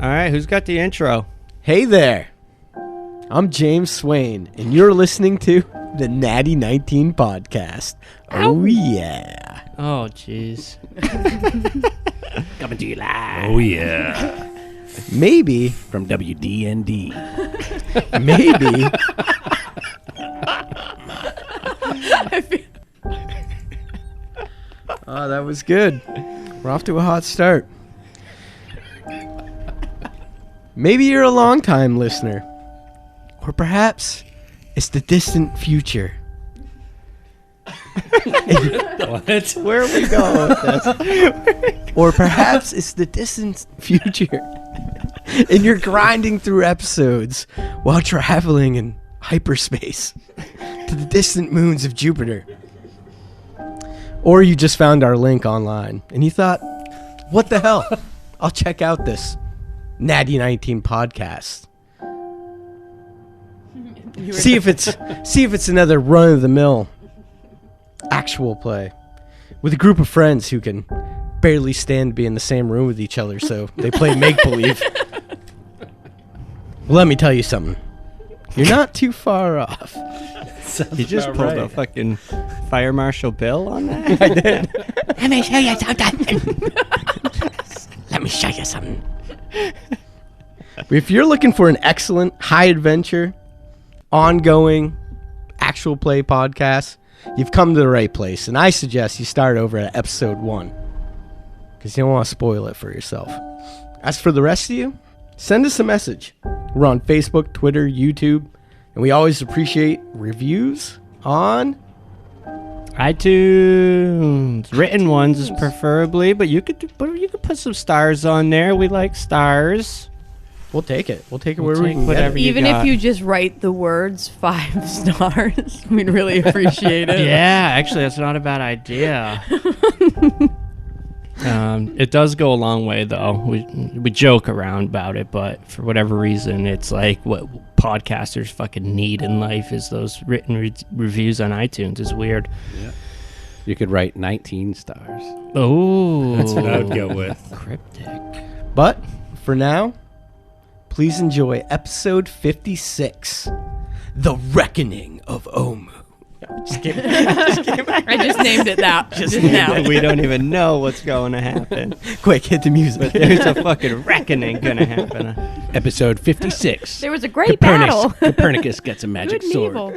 All right, who's got the intro? Hey there. I'm James Swain, and you're listening to the Natty 19 podcast. Oh, yeah. Oh, jeez. Coming to you live. Oh, yeah. Maybe, From WDND. maybe, oh, that was good. We're off to a hot start. Maybe you're a long-time listener. Or perhaps it's the distant future. What? Where are we going with this? Or perhaps it's the distant future. And you're grinding through episodes while traveling in hyperspace to the distant moons of Jupiter. Or you just found our link online and you thought, what the hell? I'll check out this Natty 19 podcast. See if it's another run-of-the-mill actual play with a group of friends who can barely stand to be in the same room with each other, so they play make-believe. Well, let me tell you something. You're not too far off. You just about pulled right. a fucking Fire Marshal Bill on that? I did. Let me show you something. Let me show you something. If you're looking for an excellent, high-adventure, ongoing, actual play podcast, you've come to the right place. And I suggest you start over at episode 1. Because you don't want to spoil it for yourself. As for the rest of you, send us a message. We're on Facebook, Twitter, YouTube. And we always appreciate reviews on... iTunes. Written ones is preferably, but you could put some stars on there. We like stars. We'll take it. We'll take it We'll wherever we take can get whatever it. you Even got. if you just write the words 5 stars, we'd really appreciate it. Yeah, actually, that's not a bad idea. It does go a long way, though. We joke around about it, but for whatever reason, it's like what podcasters fucking need in life is those written reviews on iTunes. Is weird. You could write 19 stars. Oh, That's what I would go with. Cryptic. But for now, please enjoy episode 56, The Reckoning of Omu. Just kidding. I just named it that just now. We don't even know what's going to happen. Quick, hit the music. There's a fucking reckoning gonna happen. Episode 56. There was a great battle. Copernicus gets a magic Good and sword. evil.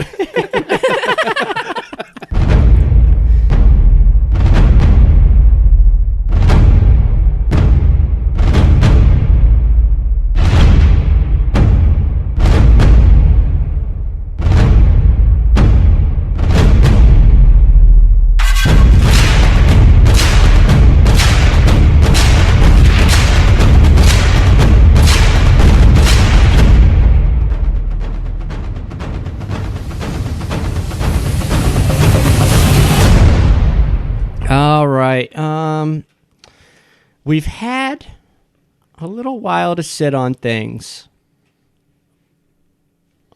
All right. We've had a little while to sit on things.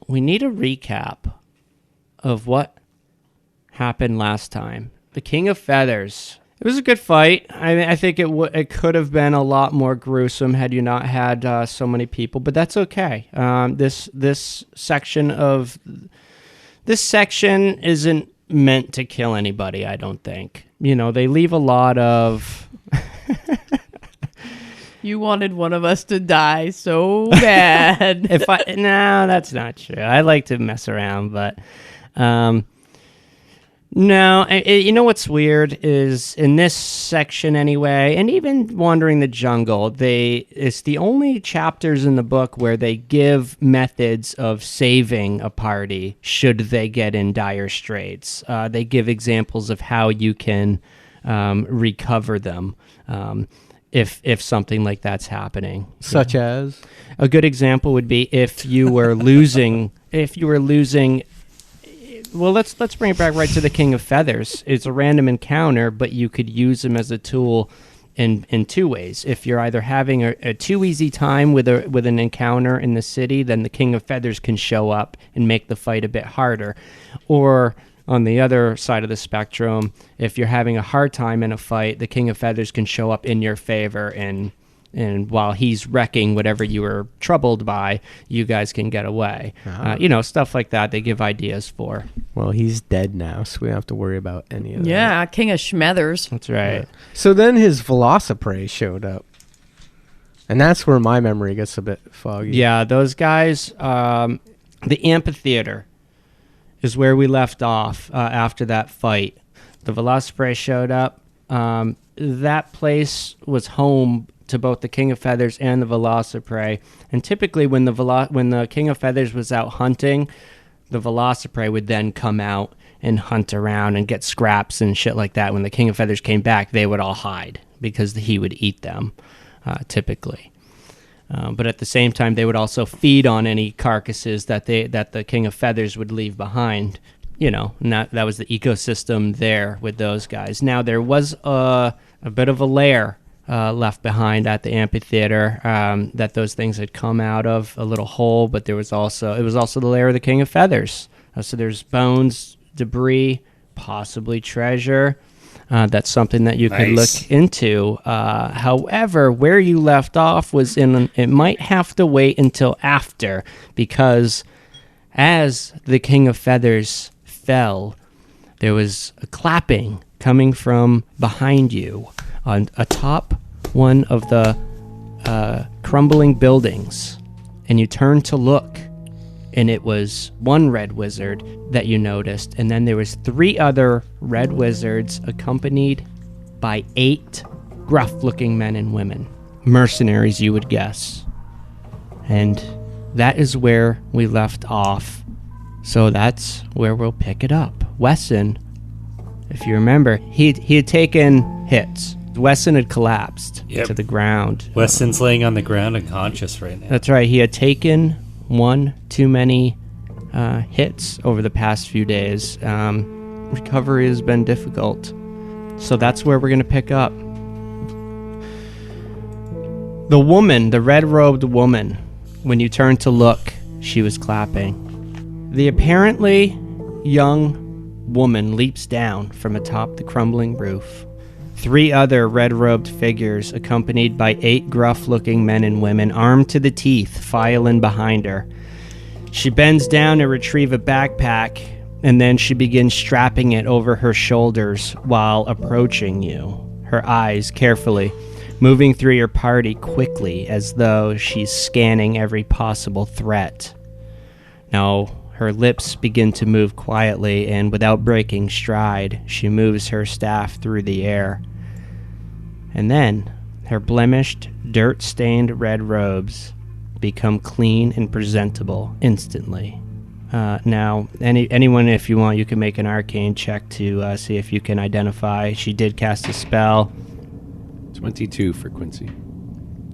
We need a recap of what happened last time. The King of Feathers. It was a good fight. I think it could have been a lot more gruesome had you not had so many people, but that's okay. This section isn't meant to kill anybody, I don't think. You know, they leave a lot of... You wanted one of us to die so bad. No, that's not true. I like to mess around, but... No, you know what's weird is in this section anyway, and even Wandering the Jungle, it's the only chapters in the book where they give methods of saving a party should they get in dire straits. They give examples of how you can recover them if something like that's happening. Such as? A good example would be if you were losing. Well, let's bring it back right to the King of Feathers. It's a random encounter, but you could use him as a tool in two ways. If you're either having a too easy time with an encounter in the city, then the King of Feathers can show up and make the fight a bit harder. Or on the other side of the spectrum, if you're having a hard time in a fight, the King of Feathers can show up in your favor and And while he's wrecking whatever you were troubled by, you guys can get away. Stuff like that. They give ideas for. Well, he's dead now, so we don't have to worry about any of that. Yeah, King of Schmethers. That's right. So then his Velociprey showed up. And that's where my memory gets a bit foggy. Yeah, those guys, the amphitheater is where we left off after that fight. The Velociprey showed up. That place was home to both the King of Feathers and the Velociprey. And typically when the King of Feathers was out hunting, the Velociprey would then come out and hunt around and get scraps and shit like that. When the King of Feathers came back, they would all hide because he would eat them, typically. But at the same time, they would also feed on any carcasses that the King of Feathers would leave behind. And that was the ecosystem there with those guys. Now, there was a bit of a lair left behind at the amphitheater that those things had come out of, a little hole, but it was also the lair of the King of Feathers. So there's bones, debris, possibly treasure. That's something that you could look into. However, where you left off was it might have to wait until after, because as the King of Feathers fell, there was a clapping coming from behind you on atop one of the crumbling buildings, and you turned to look, and it was one red wizard that you noticed, and then there was 3 other red wizards accompanied by 8 gruff-looking men and women, mercenaries, you would guess. And that is where we left off, so that's where we'll pick it up. Wesson, if you remember, he had taken hits. Wesson had collapsed to the ground. Wesson's laying on the ground unconscious right now. That's right. He had taken one too many hits over the past few days. Recovery has been difficult. So that's where we're going to pick up. The woman, the red-robed woman, when you turned to look, she was clapping. The apparently young woman leaps down from atop the crumbling roof. 3 other red-robed figures, accompanied by 8 gruff-looking men and women, armed to the teeth, file in behind her. She bends down to retrieve a backpack, and then she begins strapping it over her shoulders while approaching you, her eyes carefully moving through your party quickly as though she's scanning every possible threat. Now, her lips begin to move quietly, and without breaking stride, she moves her staff through the air. And then, her blemished, dirt-stained red robes become clean and presentable instantly. Now, anyone, if you want, you can make an arcane check to see if you can identify. She did cast a spell. 22 for Quincy.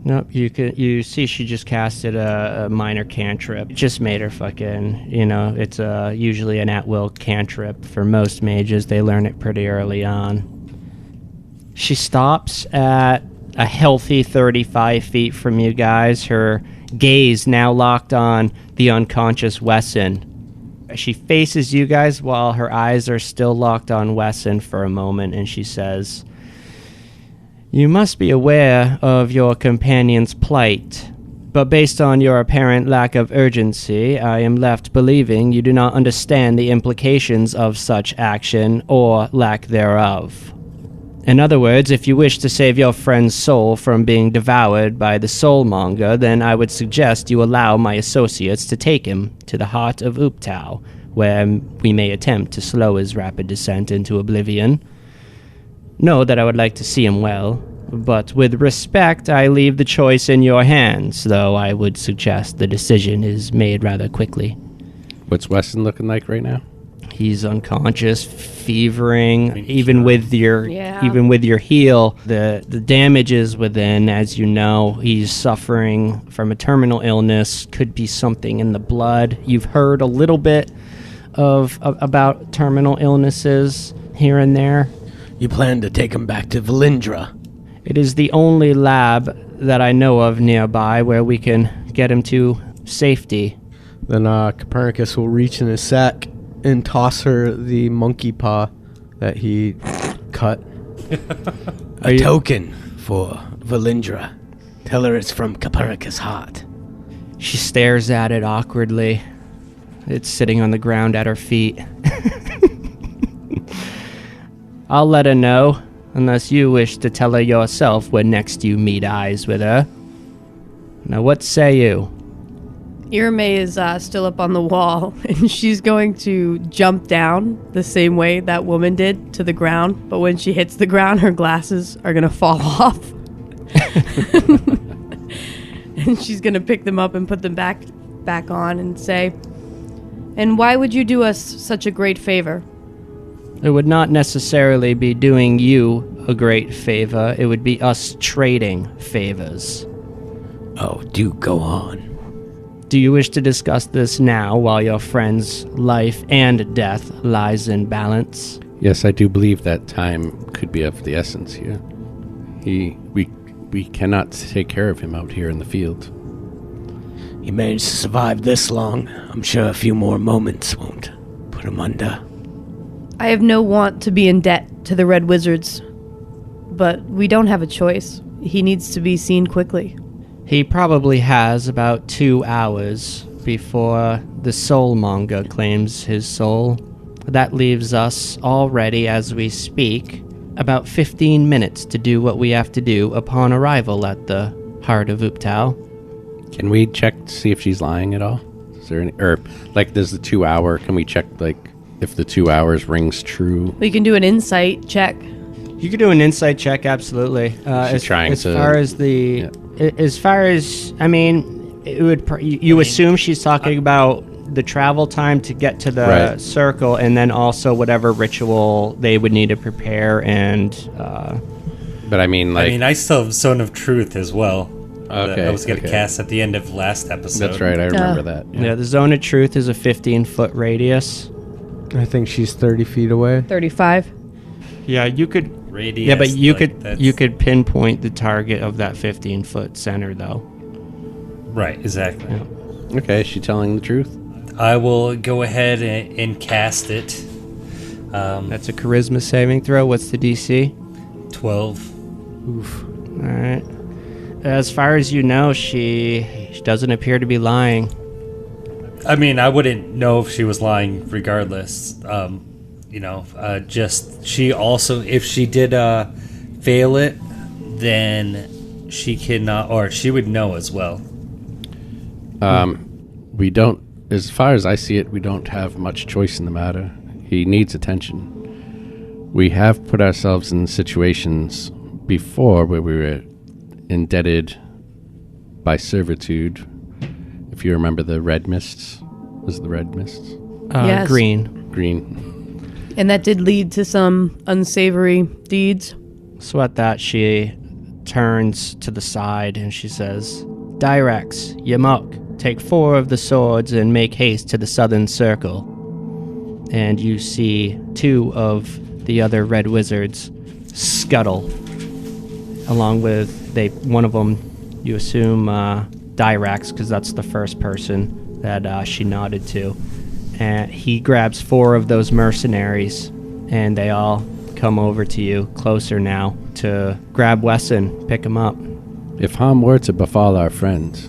Nope, you see she just casted a minor cantrip. It just made her fucking, it's usually an at-will cantrip for most mages. They learn it pretty early on. She stops at a healthy 35 feet from you guys, her gaze now locked on the unconscious Wesson. She faces you guys while her eyes are still locked on Wesson for a moment, and she says, "You must be aware of your companion's plight, but based on your apparent lack of urgency, I am left believing you do not understand the implications of such action or lack thereof. In other words, if you wish to save your friend's soul from being devoured by the soulmonger, then I would suggest you allow my associates to take him to the heart of Uptau, where we may attempt to slow his rapid descent into oblivion. Know that I would like to see him well, but with respect, I leave the choice in your hands, though I would suggest the decision is made rather quickly." What's Weston looking like right now? He's unconscious, fevering, even with your heal. The damage is within, as you know. He's suffering from a terminal illness, could be something in the blood. You've heard a little bit about terminal illnesses here and there. You plan to take him back to Valindra? It is the only lab that I know of nearby where we can get him to safety. Then Copernicus will reach in his sack and toss her the monkey paw that he cut. A token for Valindra. Tell her it's from Copernicus' heart. She stares at it awkwardly. It's sitting on the ground at her feet. I'll let her know, unless you wish to tell her yourself when next you meet eyes with her. Now, what say you? Irme is still up on the wall, and she's going to jump down the same way that woman did to the ground. But when she hits the ground, her glasses are going to fall off. And she's going to pick them up and put them back on and say, "And why would you do us such a great favor?" It would not necessarily be doing you a great favor. It would be us trading favors. Oh, do go on. Do you wish to discuss this now while your friend's life and death lies in balance? Yes, I do believe that time could be of the essence here. We cannot take care of him out here in the field. He managed to survive this long. I'm sure a few more moments won't put him under. I have no want to be in debt to the Red Wizards, but we don't have a choice. He needs to be seen quickly. He probably has about 2 hours before the soulmonger claims his soul. That leaves us already, as we speak, about 15 minutes to do what we have to do upon arrival at the heart of Uptau. Can we check to see if she's lying at all? Is there any, or like, does the 2 hour? Can we check like if the 2 hours rings true? We can do an insight check. You could do an insight check, absolutely. As far as the, as far as, I mean, it would. You assume she's talking about the travel time to get to the circle, and then also whatever ritual they would need to prepare. And but I mean, like, I still have Zone of Truth as well. Okay, that I was going to cast at the end of last episode. That's right. I remember that. yeah, the zone of truth is a 15-foot radius. I think she's 30 feet away. 35. Yeah, you could. Radius, Yeah, but you like, you could pinpoint the target of that 15-foot center, though. Right, exactly. Yeah. Okay, is she telling the truth? I will go ahead and cast it. That's a charisma saving throw. What's the DC? 12. Oof. All right. As far as you know, she doesn't appear to be lying. I mean, I wouldn't know if she was lying regardless. Just she also, if she did fail it, then she cannot, or she would know as well. We don't, as far as I see it, we don't have much choice in the matter. He needs attention. We have put ourselves in situations before where we were indebted by servitude. If you remember the red mists. Was it the red mists? Yes. Green. Green. And that did lead to some unsavory deeds. So at that, she turns to the side and she says, Dyrax, Yamuk, take 4 of the swords and make haste to the southern circle. And you see 2 of the other red wizards scuttle, along with one of them, you assume Dyrax, because that's the first person that she nodded to. And he grabs 4 of those mercenaries, and they all come over to you, closer now, to grab Wesson, pick him up. If harm were to befall our friends,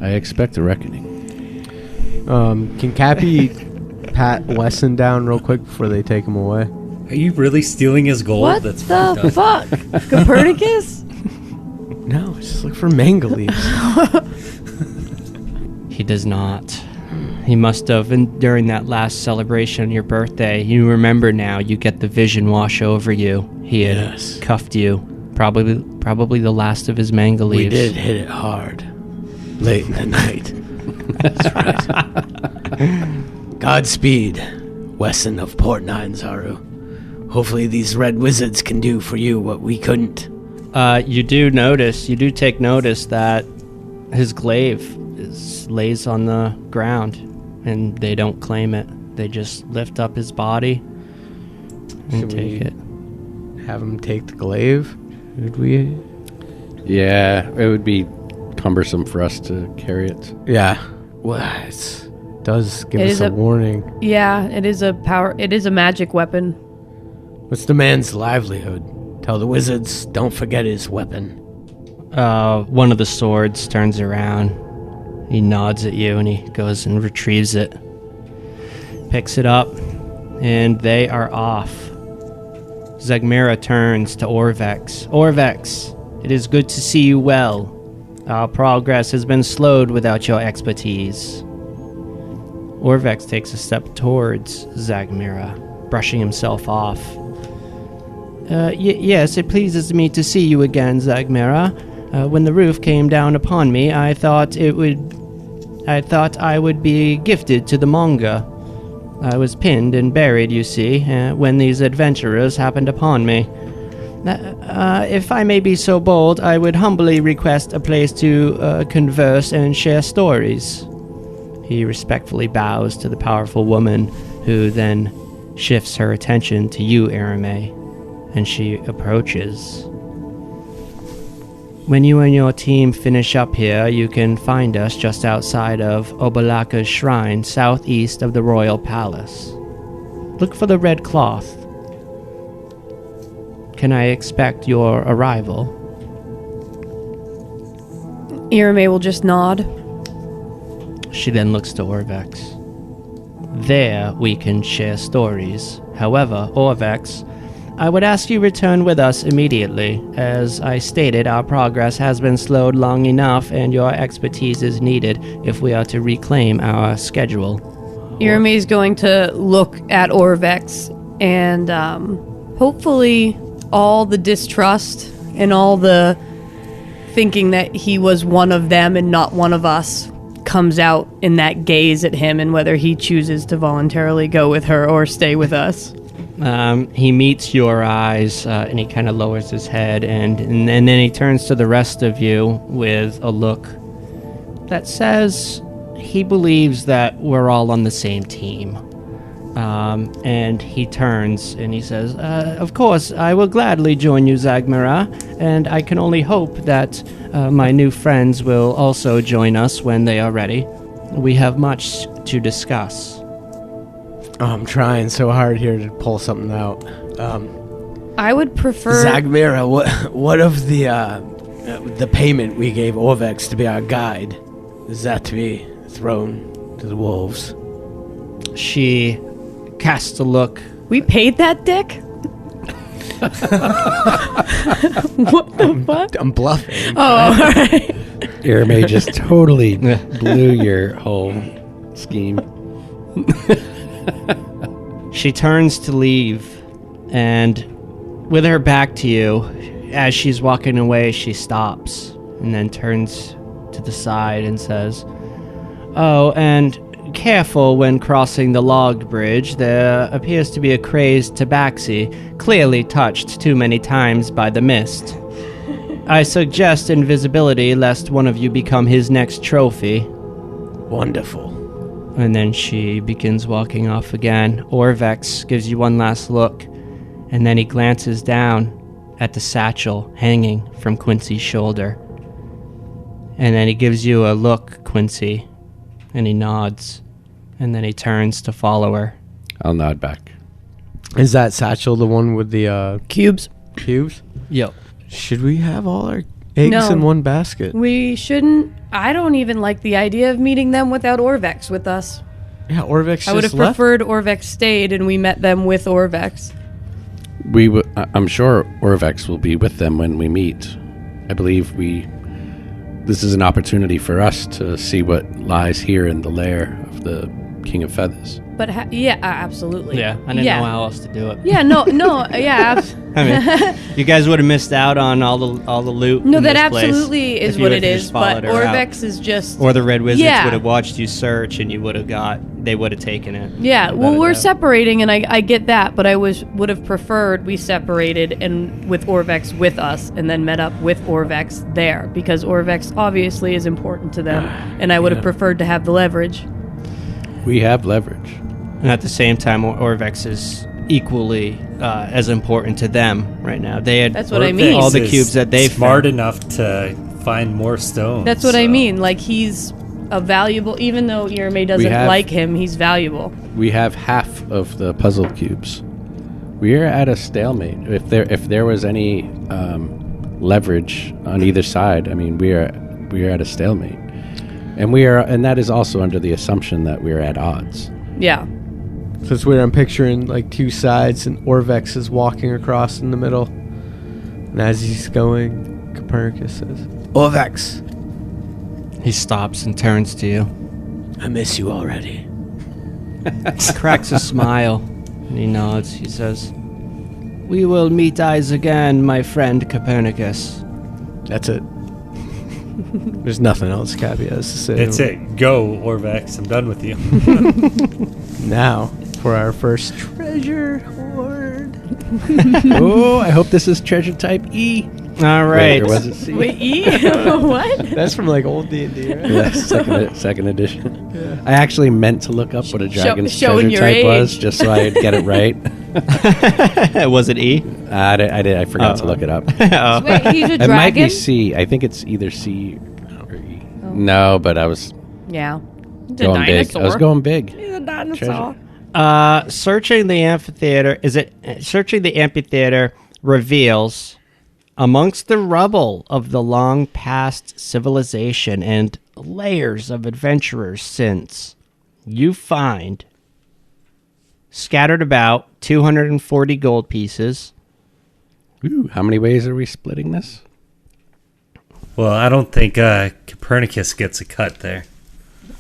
I expect a reckoning. Can Cappy pat Wesson down real quick before they take him away? Are you really stealing his gold? What That's the fuck? Copernicus? No, just look for mango leaves. He does not. He must have, and during that last celebration on your birthday, you remember now, you get the vision wash over you. He had cuffed you. Probably the last of his mango leaves. We did hit it hard. Late in the night. That's right. Godspeed, Wesson of Port Ninezaru. Hopefully these red wizards can do for you what we couldn't. You do take notice that his glaive lays on the ground, and they don't claim it. They just lift up his body and Should take we it. Have him take the glaive? Would we? Yeah, it would be cumbersome for us to carry it. Yeah. Well, it does give It us is a a- warning. Yeah, it is a magic weapon. What's the man's livelihood? Tell the wizards, don't forget his weapon. One of the swords turns around. He nods at you and he goes and retrieves it. Picks it up, and they are off. Zagmira turns to Orvex. Orvex, it is good to see you well. Our progress has been slowed without your expertise. Orvex takes a step towards Zagmira, brushing himself off. Yes, it pleases me to see you again, Zagmira. When the roof came down upon me, I thought I would be gifted to the Manga. I was pinned and buried, you see, when these adventurers happened upon me. If I may be so bold, I would humbly request a place to converse and share stories. He respectfully bows to the powerful woman, who then shifts her attention to you, Arame, and she approaches. When you and your team finish up here, you can find us just outside of Obalaka's shrine, southeast of the royal palace. Look for the red cloth. Can I expect your arrival? Irame will just nod. She then looks to Orvex. There we can share stories. However, Orvex, I would ask you return with us immediately. As I stated, our progress has been slowed long enough, and your expertise is needed if we are to reclaim our schedule. Irame is going to look at Orvex, and hopefully all the distrust and all the thinking that he was one of them and not one of us comes out in that gaze at him, and whether he chooses to voluntarily go with her or stay with us. He meets your eyes, and he kind of lowers his head, and then he turns to the rest of you with a look that says he believes that we're all on the same team. And he turns and he says, of course, I will gladly join you, Zagmira, and I can only hope that my new friends will also join us when they are ready. We have much to discuss. I'm trying so hard here to pull something out. I would prefer... Zagmira, what of the payment we gave Orvex to be our guide? Is that to be thrown to the wolves? She casts a look. We paid that dick? What the fuck? I'm bluffing. Oh, alright. Irame just totally blew your whole scheme. She turns to leave, and with her back to you, as she's walking away, she stops and then turns to the side and says, "Oh, and careful when crossing the log bridge. There appears to be a crazed tabaxi, clearly touched too many times by the mist. I suggest invisibility, lest one of you become his next trophy." Wonderful. And then she begins walking off again. Orvex gives you one last look, and then he glances down at the satchel hanging from Quincy's shoulder. And then he gives you a look, Quincy, and he nods, and then he turns to follow her. I'll nod back. Is that satchel the one with the Cubes. cubes? Yep. Should we have all our eggs No. in one basket? We shouldn't... I don't even like the idea of meeting them without Orvex with us. Yeah, Orvex I would have just left. preferred Orvex stayed and we met them with Orvex. I'm sure Orvex will be with them when we meet. I believe this is an opportunity for us to see what lies here in the lair of the King of Feathers. But yeah, absolutely. Yeah, I didn't know how else to do it. Yeah, no, yeah. I mean, you guys would have missed out on all the loot. No, in that this place absolutely is if you what would've it just is. But followed her out. Orvex is just... Or the Red Wizards Yeah. would have watched you search, and you would have they would have taken it. Yeah, well, Without a we're doubt. separating, and I get that, but I would have preferred we separated and with Orvex with us, and then met up with Orvex there, because Orvex obviously is important to them, and I would have preferred to have the leverage. We have leverage. And at the same time, Orvex is equally as important to them right now. They had That's what I mean. all the Is cubes that they smart found. enough to find more stones. That's what I so- mean. Like, he's a valuable, even though Irame doesn't have- like him, he's valuable. We have half of the puzzle cubes. We are at a stalemate. If there was any leverage on either side. I mean, we are at a stalemate, and that is also under the assumption that we are at odds. Yeah. So it's weird. I'm picturing like two sides, and Orvex is walking across in the middle. And as he's going, Copernicus says, "Orvex, He stops and turns to you. I miss you already." He cracks a smile, and he nods. He says, "We will meet eyes again, my friend Copernicus." That's it. There's nothing else Cappy has to say. That's it. Go, Orvex. I'm done with you. Now, for our first treasure hoard. Oh, I hope this is treasure type E. All right. Wait, or was it C? Wait, E? What? That's from like old D&D, right? Yeah, second edition. I actually meant to look up what a dragon's showing treasure your type was, age. just so I'd get it right. Was it E? I did. I forgot to look it up. Wait, he's a It might be dragon? C. I think it's either C or E. No, but I was Yeah. going big. I was going big. He's a dinosaur. Searching the amphitheater. Searching the amphitheater reveals amongst the rubble of the long past civilization and layers of adventurers since, you find scattered about 240 gold pieces. Ooh, how many ways are we splitting this? Well, I don't think Copernicus gets a cut there.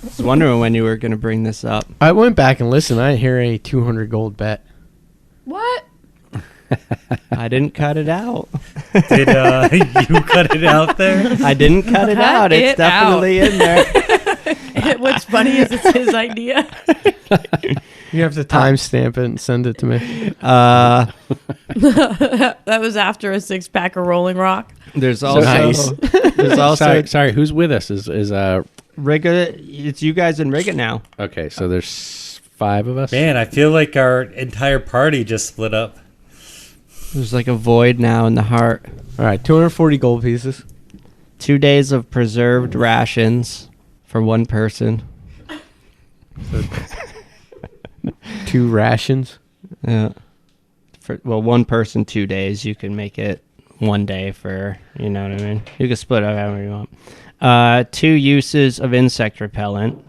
I was wondering when you were going to bring this up. I went back and listened. I didn't hear a 200 gold bet. What? I didn't cut it out. Did you cut it out there? I didn't cut it Cut out. It's it definitely in there. What's funny is it's his idea. You have to timestamp it and send it to me. That was after a 6-pack of Rolling Rock. There's also Nice. there's also Sorry. Who's with us? Is Riga. It's you guys in Riga now. okay? So there's 5 of us. Man, I feel like our entire party just split up. There's like a void now in the heart. All right, 240 gold pieces. 2 days of preserved rations for one person. 2 rations. Yeah. One person, 2 days. You can make it 1 day for, you know what I mean? You can split up however you want. 2 uses of insect repellent.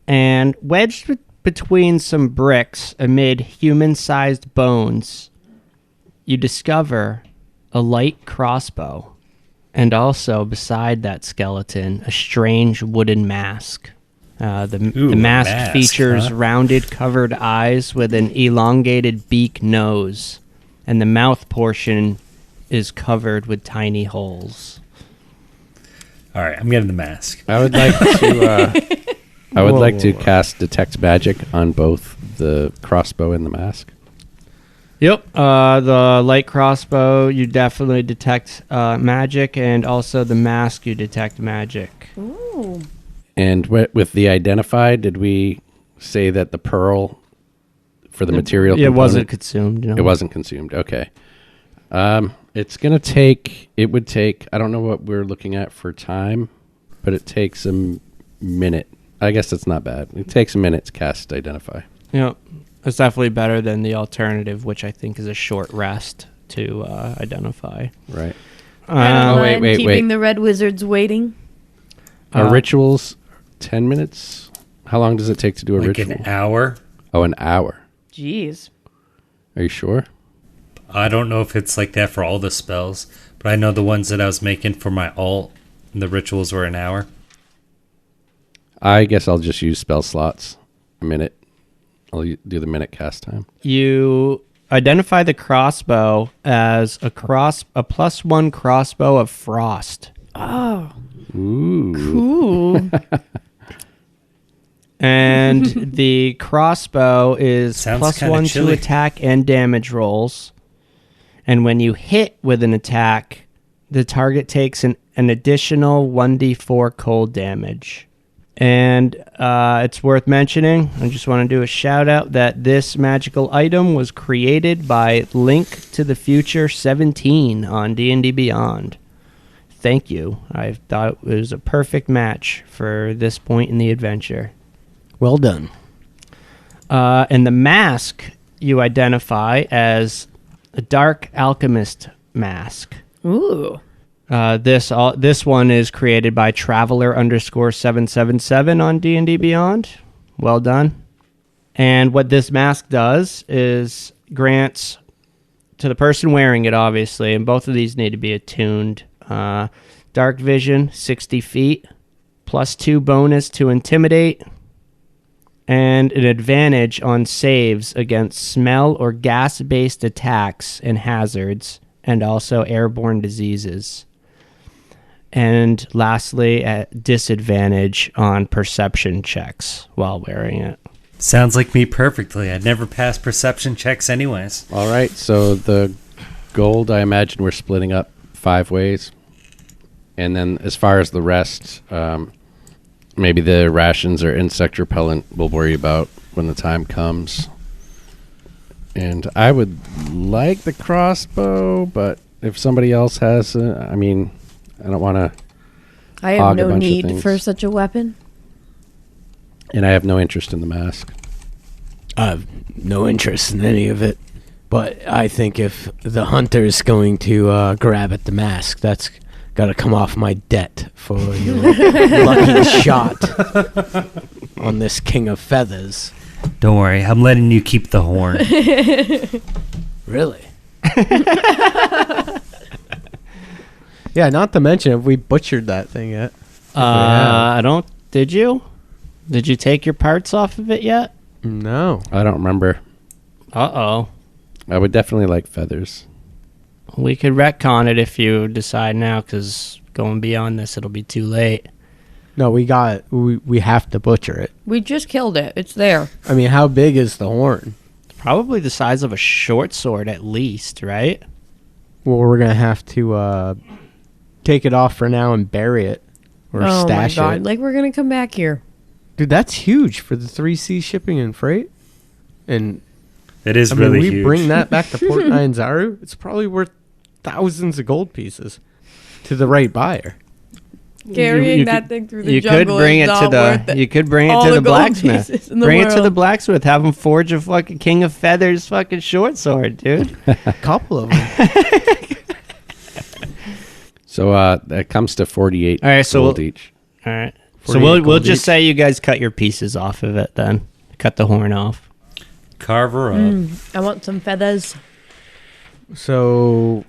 And wedged between some bricks amid human-sized bones, you discover a light crossbow. And also, beside that skeleton, a strange wooden mask. The mask features huh? rounded, covered eyes with an elongated beak nose, and the mouth portion is covered with tiny holes. All right, I'm getting the mask. I would like to. I would like to cast detect magic on both the crossbow and the mask. Yep. The light crossbow, you definitely detect magic, and also the mask, you detect magic. Ooh. And with the identify, did we say that the pearl for the material? It component- wasn't consumed. No. It wasn't consumed. Okay. It's gonna take. It would take. I don't know what we're looking at for time, but it takes a minute. I guess that's not bad. It takes a minute to cast identify. Yep. It's definitely better than the alternative, which I think is a short rest to identify. Right. Adrenaline, keeping wait. the red wizards waiting. Are rituals 10 minutes? How long does it take to do a Like ritual? an hour. Oh, an hour. Jeez. Are you sure? I don't know if it's like that for all the spells, but I know the ones that I was making for my alt, the rituals were an hour. I guess I'll just use spell slots. A minute. I'll do the minute cast time. You identify the crossbow as a +1 crossbow of frost. Oh. Ooh. Ooh. And the crossbow is Sounds kinda +1 to chilly. attack and damage rolls. And when you hit with an attack, the target takes an additional 1d4 cold damage. And it's worth mentioning, I just want to do a shout out that this magical item was created by Link to the Future 17 on D&D Beyond. Thank you. I thought it was a perfect match for this point in the adventure. Well done. And the mask you identify as a dark alchemist mask. Ooh. This one is created by Traveler_777 on D&D Beyond. Well done. And what this mask does is grants to the person wearing it, obviously, and both of these need to be attuned. Dark vision, 60 feet, +2 bonus to intimidate, and an advantage on saves against smell or gas-based attacks and hazards, and also airborne diseases. And lastly, at disadvantage on perception checks while wearing it. Sounds like me perfectly. I'd never pass perception checks anyways. All right, so the gold, I imagine we're splitting up 5 ways. And then as far as the rest, maybe the rations or insect repellent we'll worry about when the time comes. And I would like the crossbow, but if somebody else has, I don't want to. I have no need for such a weapon. And I have no interest in the mask. I have no interest in any of it. But I think if the hunter's going to grab at the mask, that's got to come off my debt for your lucky shot on this king of feathers. Don't worry, I'm letting you keep the horn. Really? Yeah, not to mention, have we butchered that thing yet? I don't. Did you? Did you take your parts off of it yet? No. I don't remember. Uh-oh. I would definitely like feathers. We could retcon it if you decide now, because going beyond this, it'll be too late. No, we have to butcher it. We just killed it. It's there. I mean, how big is the horn? Probably the size of a short sword at least, right? Well, we're going to have to take it off for now and bury it. Or stash my God. it. Like, we're going to come back here. Dude, that's huge for the 3C shipping and freight. And It is I really mean, we huge. bring that back to Port Nyanzaru, it's probably worth thousands of gold pieces to the right buyer. Carrying You that could- thing through the You jungle could bring is it to not worth the. it. You could bring it All to the the gold blacksmith. pieces in the Bring it to the world. blacksmith. Have him forge a fucking King of Feathers fucking short sword, dude. A couple of them. So that comes to 48 All right, so gold we'll- each. All right. So 48 we'll gold just each. say you guys cut your pieces off of it then. Cut the horn off. Carve her up. I want some feathers. So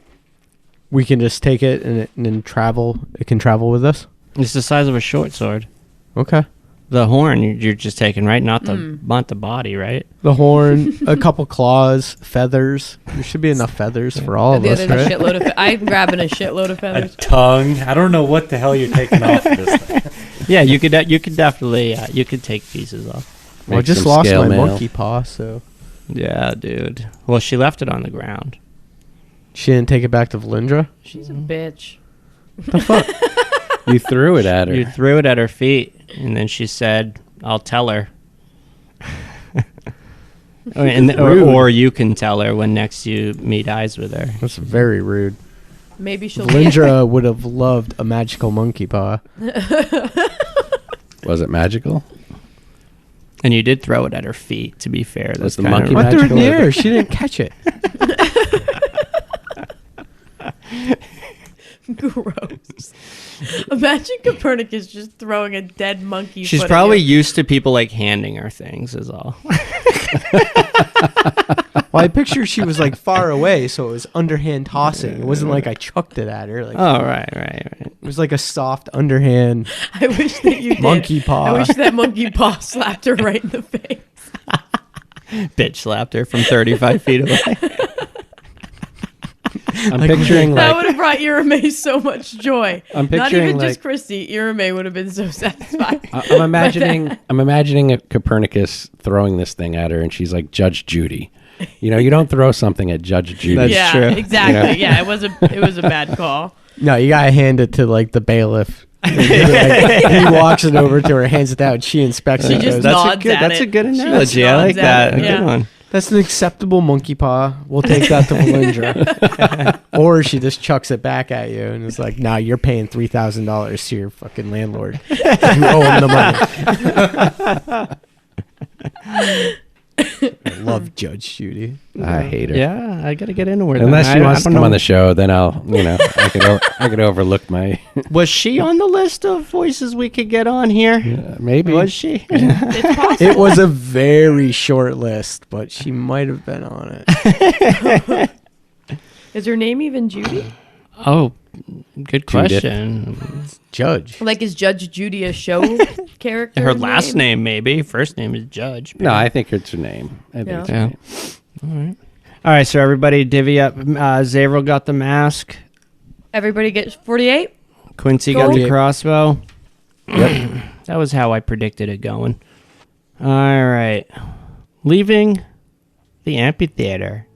we can just take it and then travel. It can travel with us? It's the size of a short sword. Okay. The horn you're just taking, right? Not the body, right? The horn, a couple claws, feathers. There should be enough feathers for all of The us, other right? shitload of I'm grabbing a shitload of A feathers. tongue. I don't know what the hell you're taking off of this thing. Yeah, you could definitely you could take pieces off. Well, I Make just some lost scale my mail. monkey paw, so Yeah, dude. Well, she left it on the ground. she didn't take it back to Valindra. She's a bitch. You threw it at her. You threw it at her feet, and then she said, "I'll tell her." or you can tell her when next you meet eyes with her. That's very rude. Maybe she'll Valindra would have loved a magical monkey paw. Was it magical? And you did throw it at her feet. To be fair, that's the kind monkey of I threw it in the magical? air. She didn't catch it. Gross. Imagine Copernicus just throwing a dead monkey. She's foot at probably you. used to people like handing her things. Is all. Well, I picture she was like far away, so it was underhand tossing. It wasn't like I chucked it at her. Like Oh right. it was like a soft underhand I wish that you did. monkey paw. I wish that monkey paw slapped her right in the face. Bitch slapped her from 35 feet away. I'm picturing That like would have brought Irame so much joy. I'm Not picturing, even just like- Christy. Irame would have been so satisfied. I'm imagining a Copernicus throwing this thing at her, and she's like Judge Judy. You know, you don't throw something at Judge Judy. That's yeah, true. exactly. Yeah, it was a bad call. No, you gotta hand it to like the bailiff. Like, he walks it over to her, hands it out. She inspects She it. just Goes, nods at That's it. a good She analogy. just I like nods at that. it, A yeah. good one. That's an acceptable monkey paw. We'll take that to Valindra. Or she just chucks it back at you and is like, "Nah, you're paying $3,000 to your fucking landlord. You owe him the money." love Judge Judy. I hate her. Yeah, I got to get into her. Unless then. she I wants to don't come know. on the show, then I'll, I could overlook my. Was she on the list of voices we could get on here? Maybe. Was she? It was a very short list, but she might have been on it. Is her name even Judy? Oh, good Judith. question. Judge. Like, is Judge Judy a show character? Her last name, maybe. First name is Judge. No, I think it's her name. I think Yeah. it's her Yeah. name. All right, so everybody divvy up. Zavril got the mask. Everybody gets 48? Quincy got the Cool. crossbow. Yep. That was how I predicted it going. All right. Leaving the amphitheater.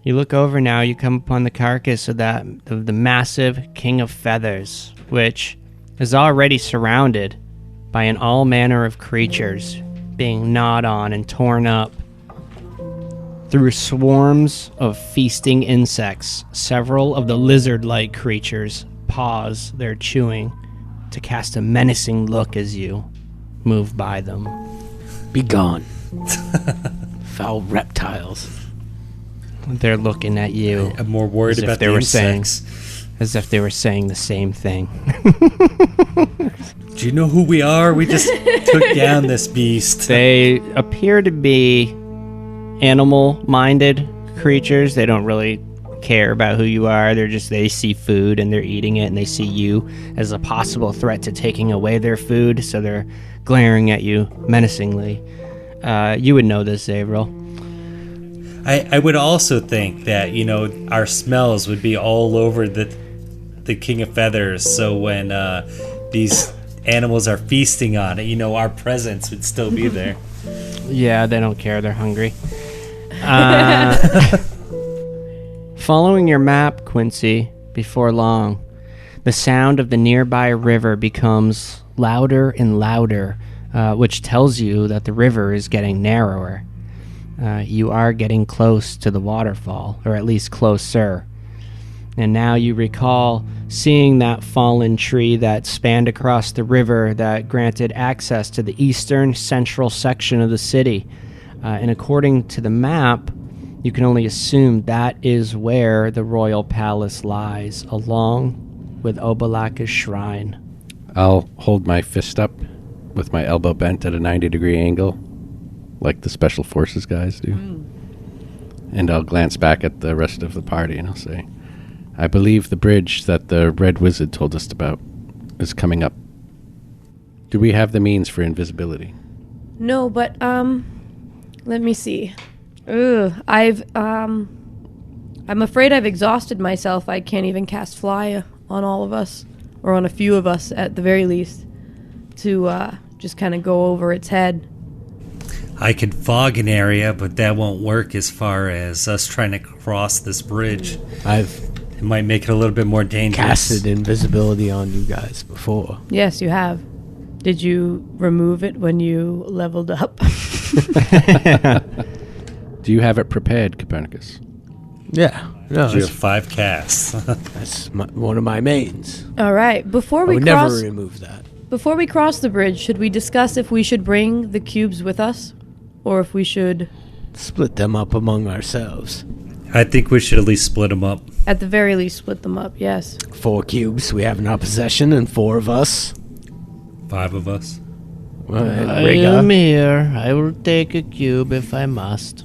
You look over now, you come upon the carcass of the massive King of Feathers, which is already surrounded by an all manner of creatures being gnawed on and torn up. Through swarms of feasting insects, several of the lizard-like creatures pause their chewing to cast a menacing look as you move by them. Be gone. Foul reptiles. They're looking at you I'm more worried As if about they the were saying- insects. as if they were saying the same thing. Do you know who we are? We just took down this beast. They appear to be animal-minded creatures. They don't really care about who you are. They see food and they're eating it, and they see you as a possible threat to taking away their food, so they're glaring at you menacingly. You would know this, Zavril. I would also think that, our smells would be all over the King of Feathers. So when these animals are feasting on it, our presence would still be there. Yeah, they don't care. They're hungry. Following your map, Quincy, before long, the sound of the nearby river becomes louder and louder, which tells you that the river is getting narrower. You are getting close to the waterfall, or at least closer. And now you recall seeing that fallen tree that spanned across the river that granted access to the eastern central section of the city. And according to the map, you can only assume that is where the royal palace lies, along with Obalaka's shrine. I'll hold my fist up with my elbow bent at a 90-degree angle, like the special forces guys do. And I'll glance back at the rest of the party and I'll say, I believe the bridge that the Red Wizard told us about is coming up. Do we have the means for invisibility? No, but, let me see. I'm afraid I've exhausted myself. I can't even cast fly on all of us, or on a few of us at the very least, to just kind of go over its head. I could fog an area, but that won't work as far as us trying to cross this bridge. It might make it a little bit more dangerous. Casted invisibility on you guys before. Yes, you have. Did you remove it when you leveled up? Do you have it prepared, Copernicus? Yeah. No, You have that's, 5 casts. that's one of my mains. All right. Before I we would never cross, remove that. before we cross the bridge, should we discuss if we should bring the cubes with us, or if we should, Split them up among ourselves. I think we should at least split them up. at the very least, split them up? Yes. 4 cubes we have in our possession, and 4 of us. 5 of us. And I Rigga. am here. I will take a cube if I must.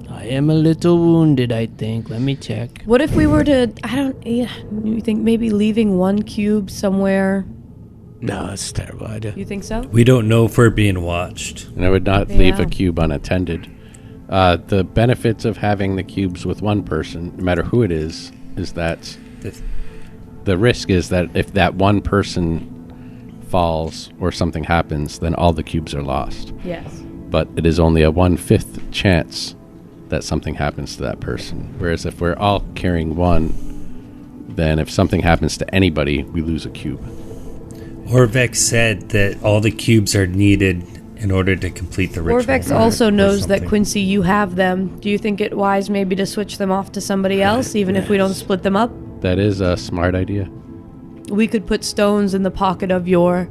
I am a little wounded, I think. Let me check. What if we were to? You think maybe leaving one cube somewhere? No, that's a terrible idea. You think so? We don't know if we're being watched. And I would not leave Yeah. a cube unattended. The benefits of having the cubes with one person, no matter who it is that the risk is that if that one person falls or something happens, then all the cubes are lost. Yes. But it is only a 1/5 chance that something happens to that person. Whereas if we're all carrying one, then if something happens to anybody, we lose a cube. Orvex said that all the cubes are needed in order to complete the ritual. Orvex also or knows that something. Quincy, you have them. Do you think it wise maybe to switch them off to somebody else, even if we don't split them up? That is a smart idea. We could put stones in the pocket of your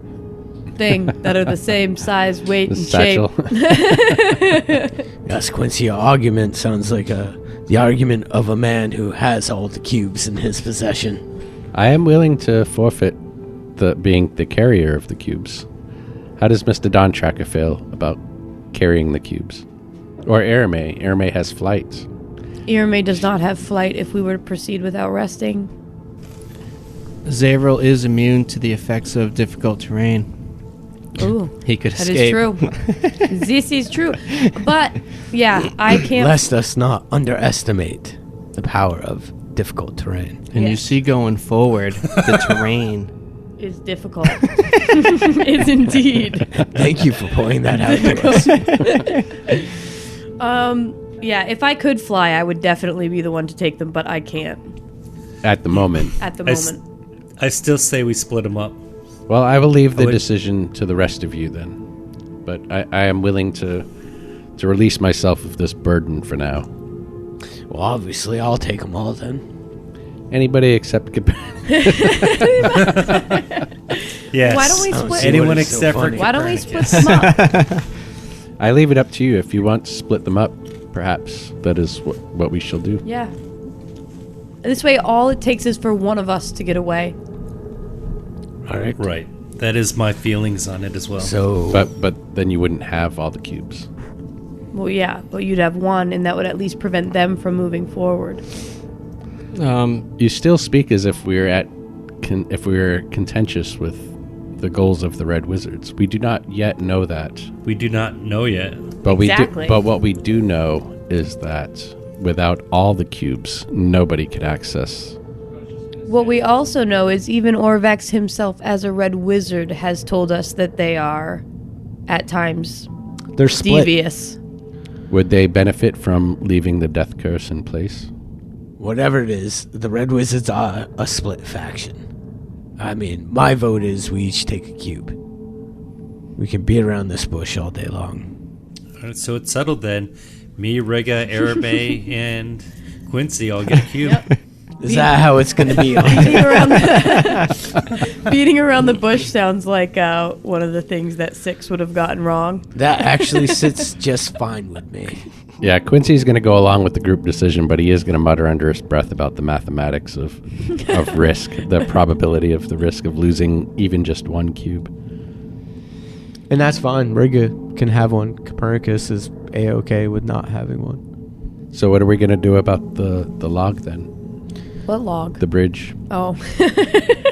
thing that are the same size, weight, The and shape. satchel. Yes, Quincy, your argument sounds like the argument of a man who has all the cubes in his possession. I am willing to forfeit being the carrier of the cubes. How does Mr. Don Tracker feel about carrying the cubes? Or Erame? Erame has flight. Irame does not have flight if we were to proceed without resting. Zavril is immune to the effects of difficult terrain. Ooh, He could that escape. is true. This is true. But, yeah, I can't... Lest us not underestimate the power of difficult terrain. And you Yes. see going forward, the terrain. is difficult. Is indeed. Thank you for pointing that out to us. Yeah, if I could fly, I would definitely be the one to take them, but I can't At the moment. at the I s- moment. I still say we split them up. Well, I will leave the would- decision to the rest of you then. But I am willing to release myself of this burden for now. Well, obviously, I'll take them all then. Anybody except Yes. Why don't we I don't split? see Anyone what is so except for funny. Why don't we Copernicus. split them up? I leave it up to you. If you want to split them up, perhaps that is what we shall do. Yeah. This way, all it takes is for one of us to get away. All right. Right. That is my feelings on it as well. So, But then you wouldn't have all the cubes. Well, yeah, but you'd have one, and that would at least prevent them from moving forward. You still speak as if we're if we're contentious with the goals of the Red Wizards. We do not yet know that. We do not know yet. But Exactly. But what we do know is that without all the cubes, nobody could access. What we also know is even Orvex himself, as a red wizard, has told us that they are, at times, they're split. devious. Would they benefit from leaving the death curse in place? Whatever it is, the Red Wizards are a split faction. I mean, my vote is we each take a cube. We can beat around this bush all day long. All right, so it's settled then. Me, Riga, Arabe, and Quincy all get a cube. Is that how it's going to be? Beating around the bush sounds like one of the things that Six would have gotten wrong. That actually sits just fine with me. Yeah, Quincy's going to go along with the group decision, but he is going to mutter under his breath about the mathematics of risk, the probability of the risk of losing even just one cube. And that's fine. Riga can have one. Copernicus is A-okay with not having one. So what are we going to do about the log then? What log? The bridge? Oh.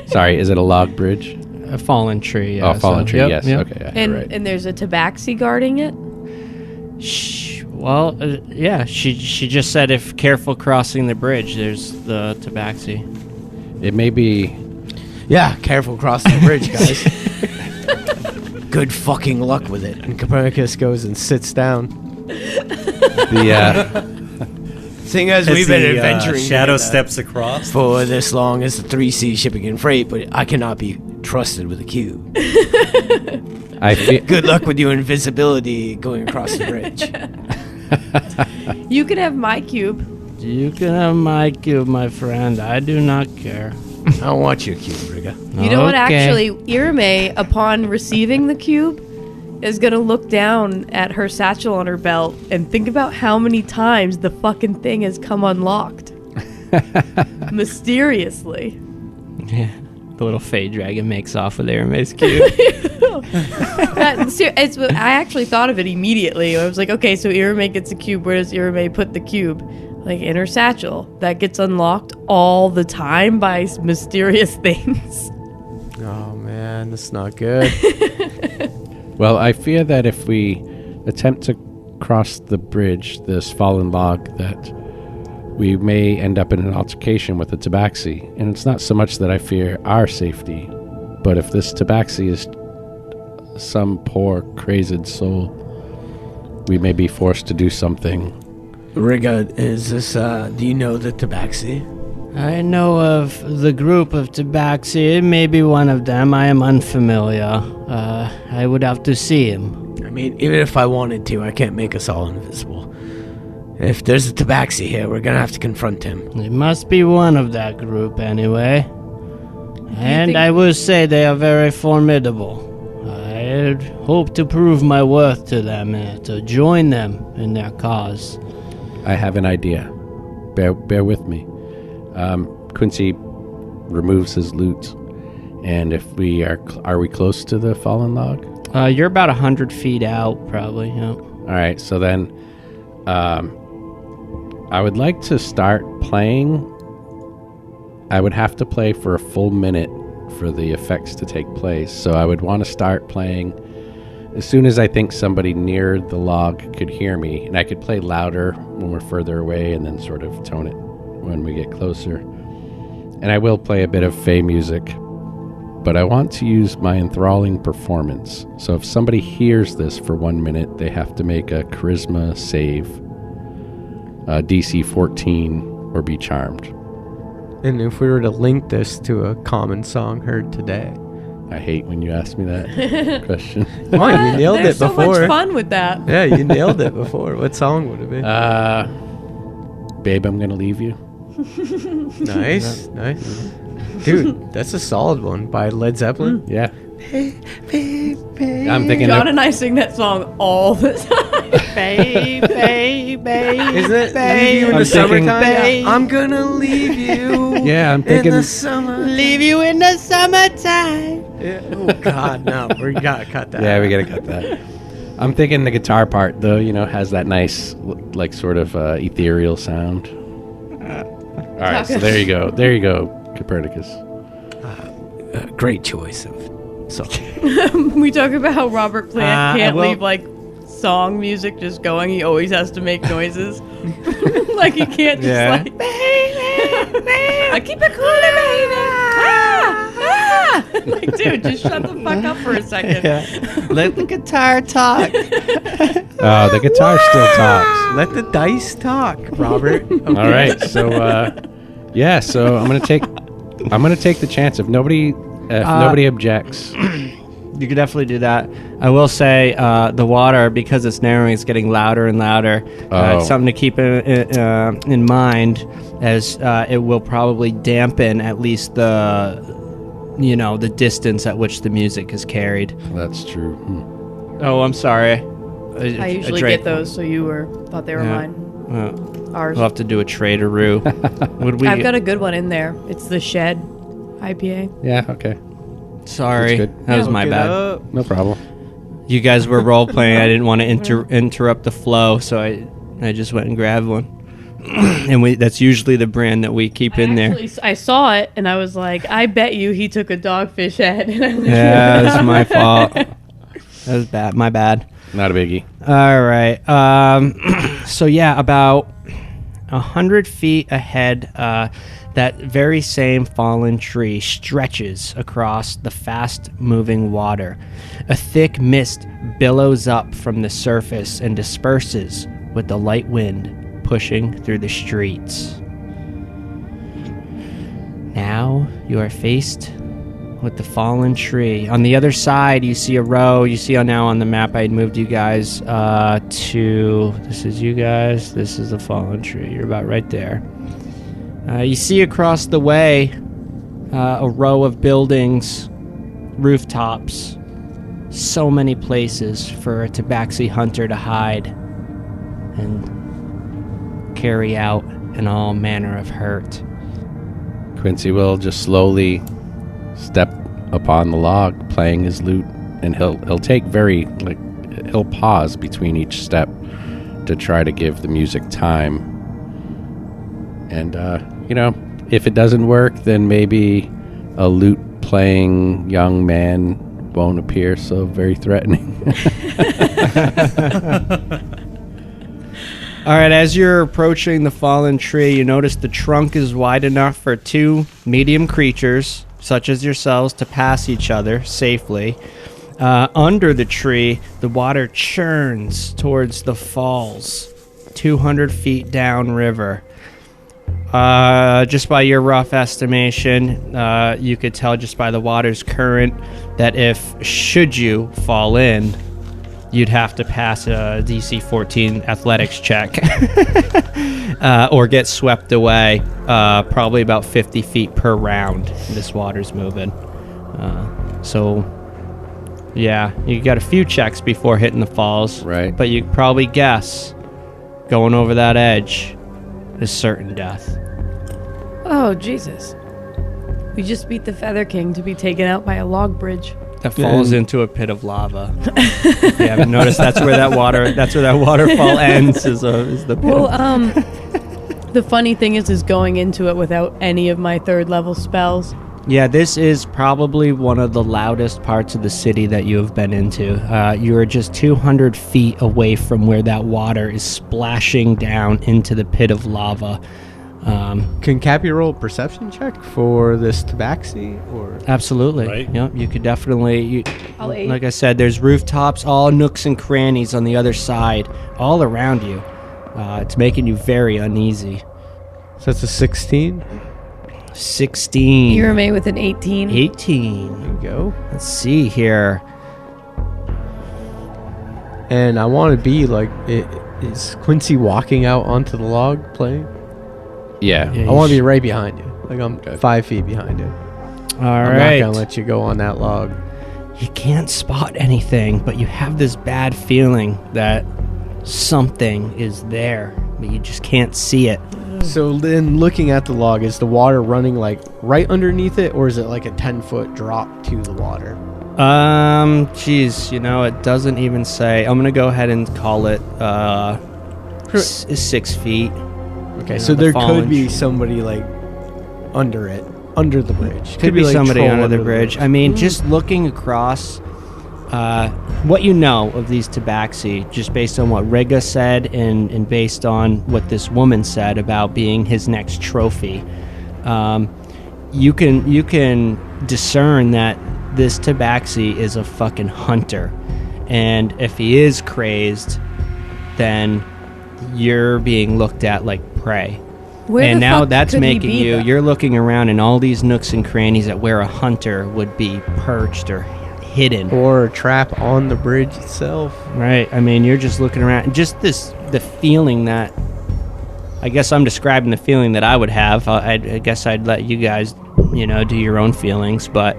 Sorry, is it a log bridge? A fallen tree. Yeah, oh, fallen tree, yep, yes. yep. Okay, yeah, and you're right. and there's a tabaxi guarding it? Well, yeah, she just said if careful crossing the bridge, there's the tabaxi. It may be... Yeah, careful crossing the bridge, guys. Good fucking luck with it. And Copernicus goes and sits down. Seeing as we've been adventuring Shadow together steps across. for this long as the 3C shipping and freight, but I cannot be trusted with a cube. I feel... Good luck with your invisibility going across the bridge. You can have my cube. You can have my cube, my friend. I do not care. I don't want your cube, Riga. You know what? Okay. Actually, Irame, upon receiving the cube, is going to look down at her satchel on her belt and think about how many times the fucking thing has come unlocked. Mysteriously. Yeah. The little fade dragon makes off with Arame's cube. I actually thought of it immediately. I was like, okay, so Irame gets a cube. Where does Irame put the cube? Like in her satchel. That gets unlocked all the time by mysterious things. Oh, man, that's not good. Well, I fear that if we attempt to cross the bridge, this fallen log, that we may end up in an altercation with the tabaxi. And it's not so much that I fear our safety, but if this tabaxi is some poor, crazed soul, we may be forced to do something. Riga, is this, do you know the tabaxi? I know of the group of tabaxi. It may be one of them. I am unfamiliar. I would have to see him. I mean, even if I wanted to, I can't make us all invisible. If there's a tabaxi here, we're gonna have to confront him. It must be one of that group anyway. And think- I will say they are very formidable. I I hope to prove my worth to them, to join them in their cause. I have an idea. Bear with me. Quincy removes his loot, and if we are we close to the fallen log? You're about 100 feet out, probably. Yeah. All right, so then I would like to start playing. I would have to play for a full minute for the effects to take place, so I would want to start playing as soon as I think somebody near the log could hear me, and I could play louder when we're further away and then sort of tone it when we get closer. And I will play a bit of Fey music, but I want to use my enthralling performance. So if somebody hears this for 1 minute, they have to make a charisma save, DC 14, or be charmed. And if we were to link this to a common song heard today. I hate when you ask me that question. Come on, you nailed There's it so before. much fun with that. Yeah, you nailed it before. What song would it be? Babe, I'm gonna leave you. Nice. Dude, that's a solid one by Led Zeppelin. Yeah. I'm thinking John of, and I sing that song all the time. Babe, babe, babe. Isn't it babe, Leave You in I'm the thinking- Summertime? Babe. I'm gonna leave you yeah, I'm in thinking. the summer. Leave you in the summertime. Yeah. Oh, God, no. We gotta cut that. Yeah, we gotta cut that. I'm thinking the guitar part, though, has that nice, like, sort of ethereal sound. All right, so there you go. There you go, Copernicus. Great choice of song. We talk about how Robert Plant I can't will- leave like song music just going. He always has to make noises. Like he can't just Yeah. like I keep it cool, baby. Like, dude, just shut the fuck up for a second. Let the guitar talk. Oh, the guitar still talks. Let the dice talk, Robert. All right, so yeah, so I'm gonna take the chance if nobody objects. You could definitely do that. I will say the water, because it's narrowing, it's getting louder and louder. It's something to keep in mind, as it will probably dampen at least the distance at which the music is carried. That's true. Oh, I'm sorry. I usually get those, so you thought they were Yeah. mine. We'll Ours. have to do a traderoo. Would we? I've got a good one in there. It's the Shed IPA. Yeah. Okay. Sorry, That's good. that was my Look it bad. up. No problem. You guys were role playing. I didn't want to interrupt the flow, so I just went and grabbed one. And that's usually the brand that we keep in there. I saw it and I was like, I bet you he took a Dogfish Head. And I Yeah, that's my fault. That was bad. My bad. Not a biggie. All right. So yeah, about 100 feet ahead, that very same fallen tree stretches across the fast-moving water. A thick mist billows up from the surface and disperses with the light wind pushing through the streets. Now you are faced with the fallen tree. On the other side, you see a row. You see now on the map, I had moved you guys to... This is you guys. This is the fallen tree. You're about right there. You see across the way a row of buildings, rooftops. So many places for a tabaxi hunter to hide and carry out in all manner of hurt. Quincy will just slowly step upon the log, playing his lute, and he'll he'll pause between each step to try to give the music time. And if it doesn't work, then maybe a lute playing young man won't appear so very threatening. All right, as you're approaching the fallen tree, you notice the trunk is wide enough for two medium creatures, such as yourselves, to pass each other safely. Under the tree, the water churns towards the falls, 200 feet downriver. Just by your rough estimation, you could tell just by the water's current that should you fall in, you'd have to pass a DC 14 athletics check or get swept away, probably about 50 feet per round. This water's moving. So Yeah, you got a few checks before hitting the falls. Right. But you probably guess going over that edge is certain death. Oh, Jesus. We just beat the Feather King to be taken out by a log bridge. That falls into a pit of lava. If you haven't noticed, that's where that waterfall ends. Is the pit. Well, the funny thing is going into it without any of my 3rd level spells. Yeah, this is probably one of the loudest parts of the city that you have been into. You are just 200 feet away from where that water is splashing down into the pit of lava. Can Cappy roll a perception check for this tabaxi? Or Absolutely. Right. Yep, you could definitely... I'll aid. Like I said, there's rooftops, all nooks and crannies on the other side, all around you. It's making you very uneasy. So that's a 16. 16. Irame with an 18. 18. There you go. Let's see here. And I want to be like, is Quincy walking out onto the log playing? Yeah. I want to be right behind you. Like I'm 5 feet behind you. All I'm right. not gonna let you go on that log. You can't spot anything, but you have this bad feeling that something is there, but you just can't see it. So then, looking at the log, is the water running like right underneath it, or is it like a 10-foot drop to the water? Geez, it doesn't even say. I'm gonna go ahead and call it 6 feet. Okay, You so know, the there fallen could be tree. somebody like under it, under the bridge. Could be like, somebody troll under the bridge. I mean, just looking across, what you know of these tabaxi, just based on what Riga said and based on what this woman said about being his next trophy, you can discern that this tabaxi is a fucking hunter, and if he is crazed, then you're being looked at like prey. Where And the now fuck that's could he making be, you, though? you're looking around in all these nooks and crannies at where a hunter would be perched or hidden. or a trap on the bridge itself. Right. I mean, you're just looking around. And just the feeling that, I guess I'm describing the feeling that I would have. I guess I'd let you guys, do your own feelings. But,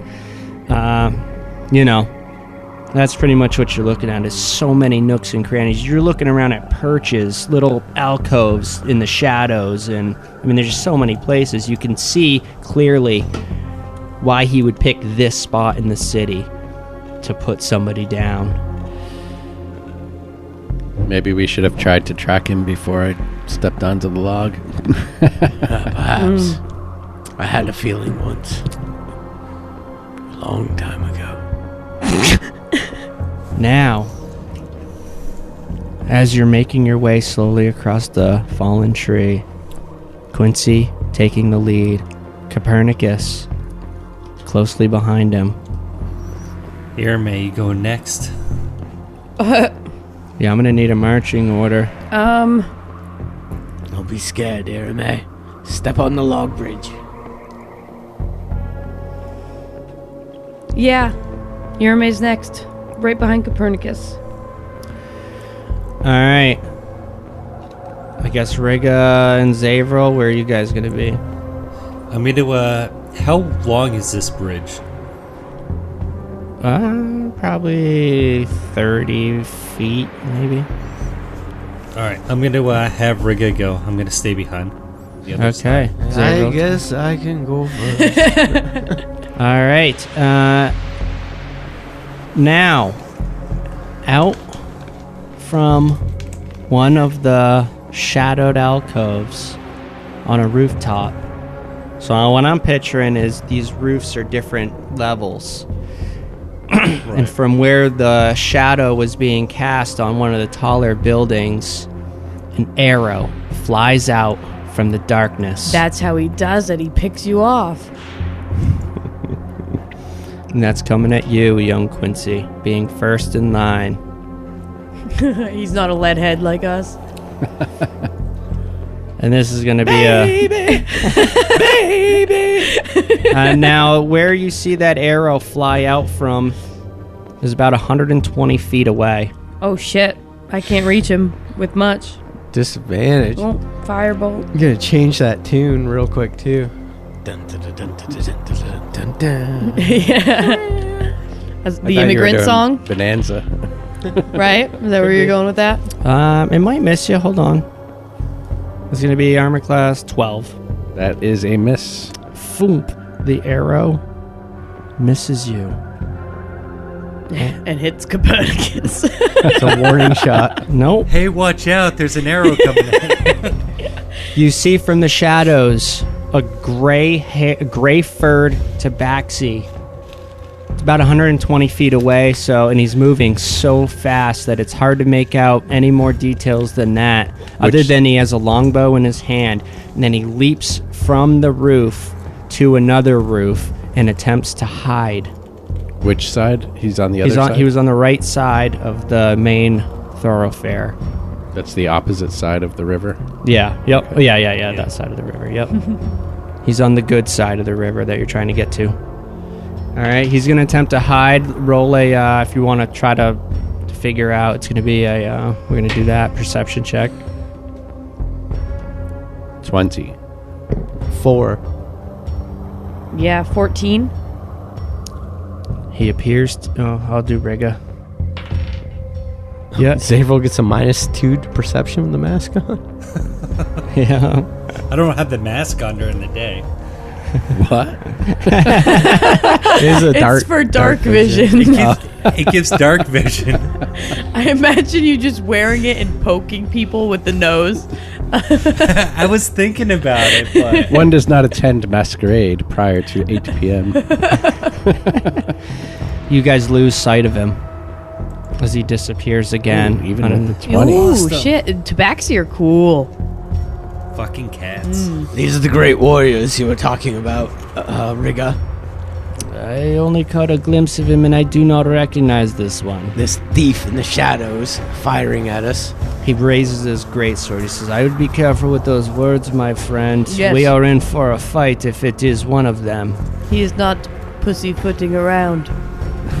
that's pretty much what you're looking at is so many nooks and crannies. You're looking around at perches, little alcoves in the shadows. And, I mean, there's just so many places. You can see clearly why he would pick this spot in the city to put somebody down. Maybe we should have tried to track him before I stepped onto the log. Perhaps. I had a feeling once. A long time ago. Now, as you're making your way slowly across the fallen tree, Quincy taking the lead, Copernicus closely behind him. Irame, you go next. Yeah, I'm gonna need a marching order. Don't be scared, Irame. Step on the log bridge. Yeah. Irame's next. Right behind Copernicus. Alright. I guess Riga and Zavril, where are you guys gonna be? I'm going to, how long is this bridge? Probably 30 feet, maybe. Alright, I'm going to have Riga go. I'm going to stay behind. The other Okay. I Zavril. guess I can go first. Alright, now, out from one of the shadowed alcoves on a rooftop. So what I'm picturing is these roofs are different levels. And from where the shadow was being cast on one of the taller buildings, an arrow flies out from the darkness. That's how he does it. He picks you off. And that's coming at you, young Quincy, being first in line. He's not a leadhead like us. And this is going to be baby. Now, where you see that arrow fly out from is about 120 feet away. Oh shit. I can't reach him with much. Disadvantage. Oh, firebolt. I'm gonna change that tune real quick too. Dun, dun, dun, dun, dun, dun, dun, dun, dun, dun. Yeah. As I the thought you were immigrant doing song, Bonanza. right? Is that where you're going with that? It might miss you. Hold on. It's going to be armor class 12. That is a miss. Foomp. The arrow misses you. And hits Copernicus. It's a warning shot. Nope. Hey, watch out! There's an arrow coming in. You see from the shadows a gray-furred tabaxi. It's about 120 feet away, and he's moving so fast that it's hard to make out any more details than that, other than he has a longbow in his hand, and then he leaps from the roof to another roof and attempts to hide. Which side? He's on the other side? He was on the right side of the main thoroughfare. That's the opposite side of the river. Yeah. Yep. Okay. Yeah. That side of the river. Yep. He's on the good side of the river that you're trying to get to. All right. He's going to attempt to hide. Roll a, if you want to try to figure out, it's going to be we're going to do that perception check. 20. 4. Yeah, 14. He appears I'll do Riga. Yeah. Zavril gets a -2 to perception with the mask on. Yeah. I don't have the mask on during the day. What? It is a It's for dark vision. It gives dark vision. I imagine you just wearing it and poking people with the nose. I was thinking about it, but One does not attend masquerade prior to 8 p.m. You guys lose sight of him as he disappears again. Ooh, even with the 20. Ooh, shit. Tabaxi are cool. fucking cats. These are the great warriors you were talking about, Riga. I only caught a glimpse of him and I do not recognize this one. This thief in the shadows firing at us. He raises his greatsword. He says, I would be careful with those words, my friend. Yes. We are in for a fight if it is one of them. He is not pussyfooting around.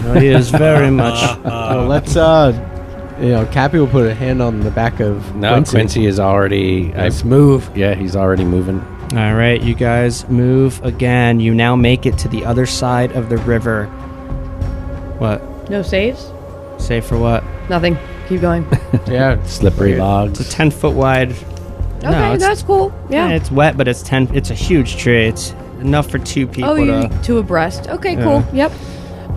No, he is very much. Well, let's, Cappy will put a hand on the back of No, Quincy is already... Let's move. Yeah, he's already moving. All right, you guys move again. You now make it to the other side of the river. What? No saves? Say for what? Nothing. Keep going. Yeah. Slippery logs. It's a 10-foot wide. Okay, it's, that's cool. Yeah. It's wet, but it's a huge tree. It's enough for two people Oh, you're to. two abreast. Okay, cool. Yep.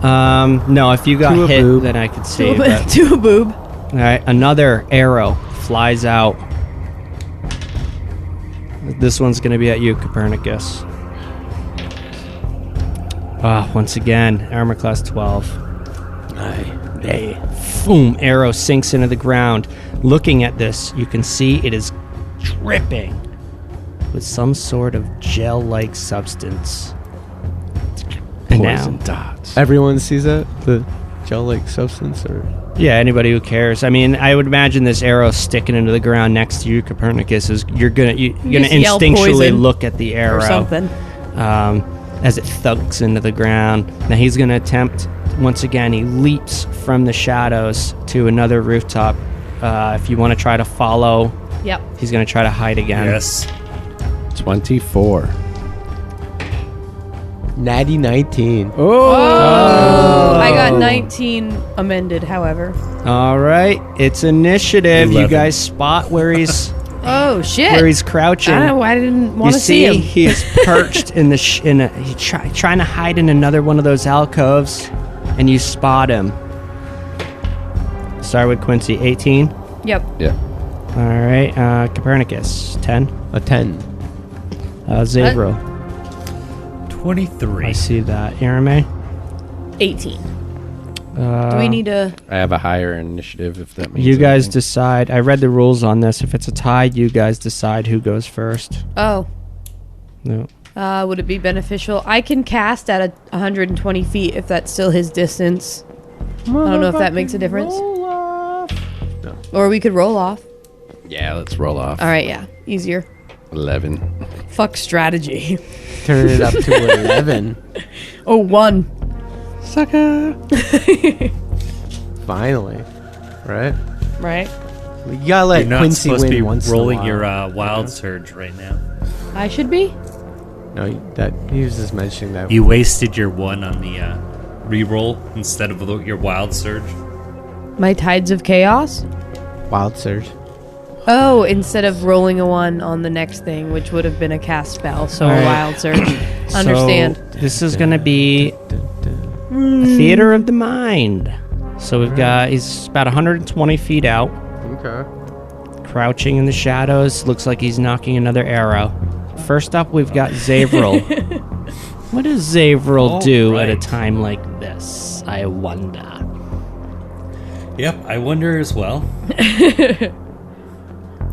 No, if you got To a hit, boob. then I could see. To But, a boob. all right, another arrow flies out. This one's going to be at you, Copernicus. Once again, armor class 12. Boom, arrow sinks into the ground. Looking at this, you can see it is dripping with some sort of gel-like substance. And Poison now, dots. Everyone sees that? The gel-like substance? Or yeah, anybody who cares. I mean, I would imagine this arrow sticking into the ground next to you, Copernicus, is you're gonna just yell instinctually poison look at the arrow Or something. as it thugs into the ground. Now he's gonna attempt once again. He leaps from the shadows to another rooftop. If you want to try to follow, Yep. he's gonna try to hide again. Yes. 24. Natty 19. Oh, I got 19 amended, however. All right, it's initiative. You 11. guys spot where he's Oh, shit. where he's crouching. I didn't want You to see him. he is perched in the he's trying to hide in another one of those alcoves, and you spot him. Start with Quincy, 18. Yep. Yeah. All right, Copernicus, 10. A 10. Zavro, 23. I see that. Irame, 18. Do we need to... I have a higher initiative if that means you guys anything. decide. I read the rules on this. If it's a tie, you guys decide who goes first. Oh. No. Would it be beneficial? I can cast at 120 feet if that's still his distance. I don't know if that makes a difference. Or we could roll off. Yeah, let's roll off. All right, yeah. Easier. 11. Fuck strategy. Turn it up to 11. Oh, 1. Sucker! Finally. Right? Right? You gotta let You're not Quincy supposed win to be once rolling in a your while. wild surge right now. I should be? No, that he was just mentioning that. You wasted your one on the reroll instead of your wild surge? My Tides of Chaos? Wild surge. Oh, instead of rolling a 1 on the next thing, which would have been a cast spell, so All a right. wild surge. Understand. So this is going to be a theater of the mind. So we've got, he's about 120 feet out, Okay. crouching in the shadows. Looks like he's knocking another arrow. First up, we've got Zavril. What does Zavril All do at a right. time like this? I wonder. Yep, I wonder as well.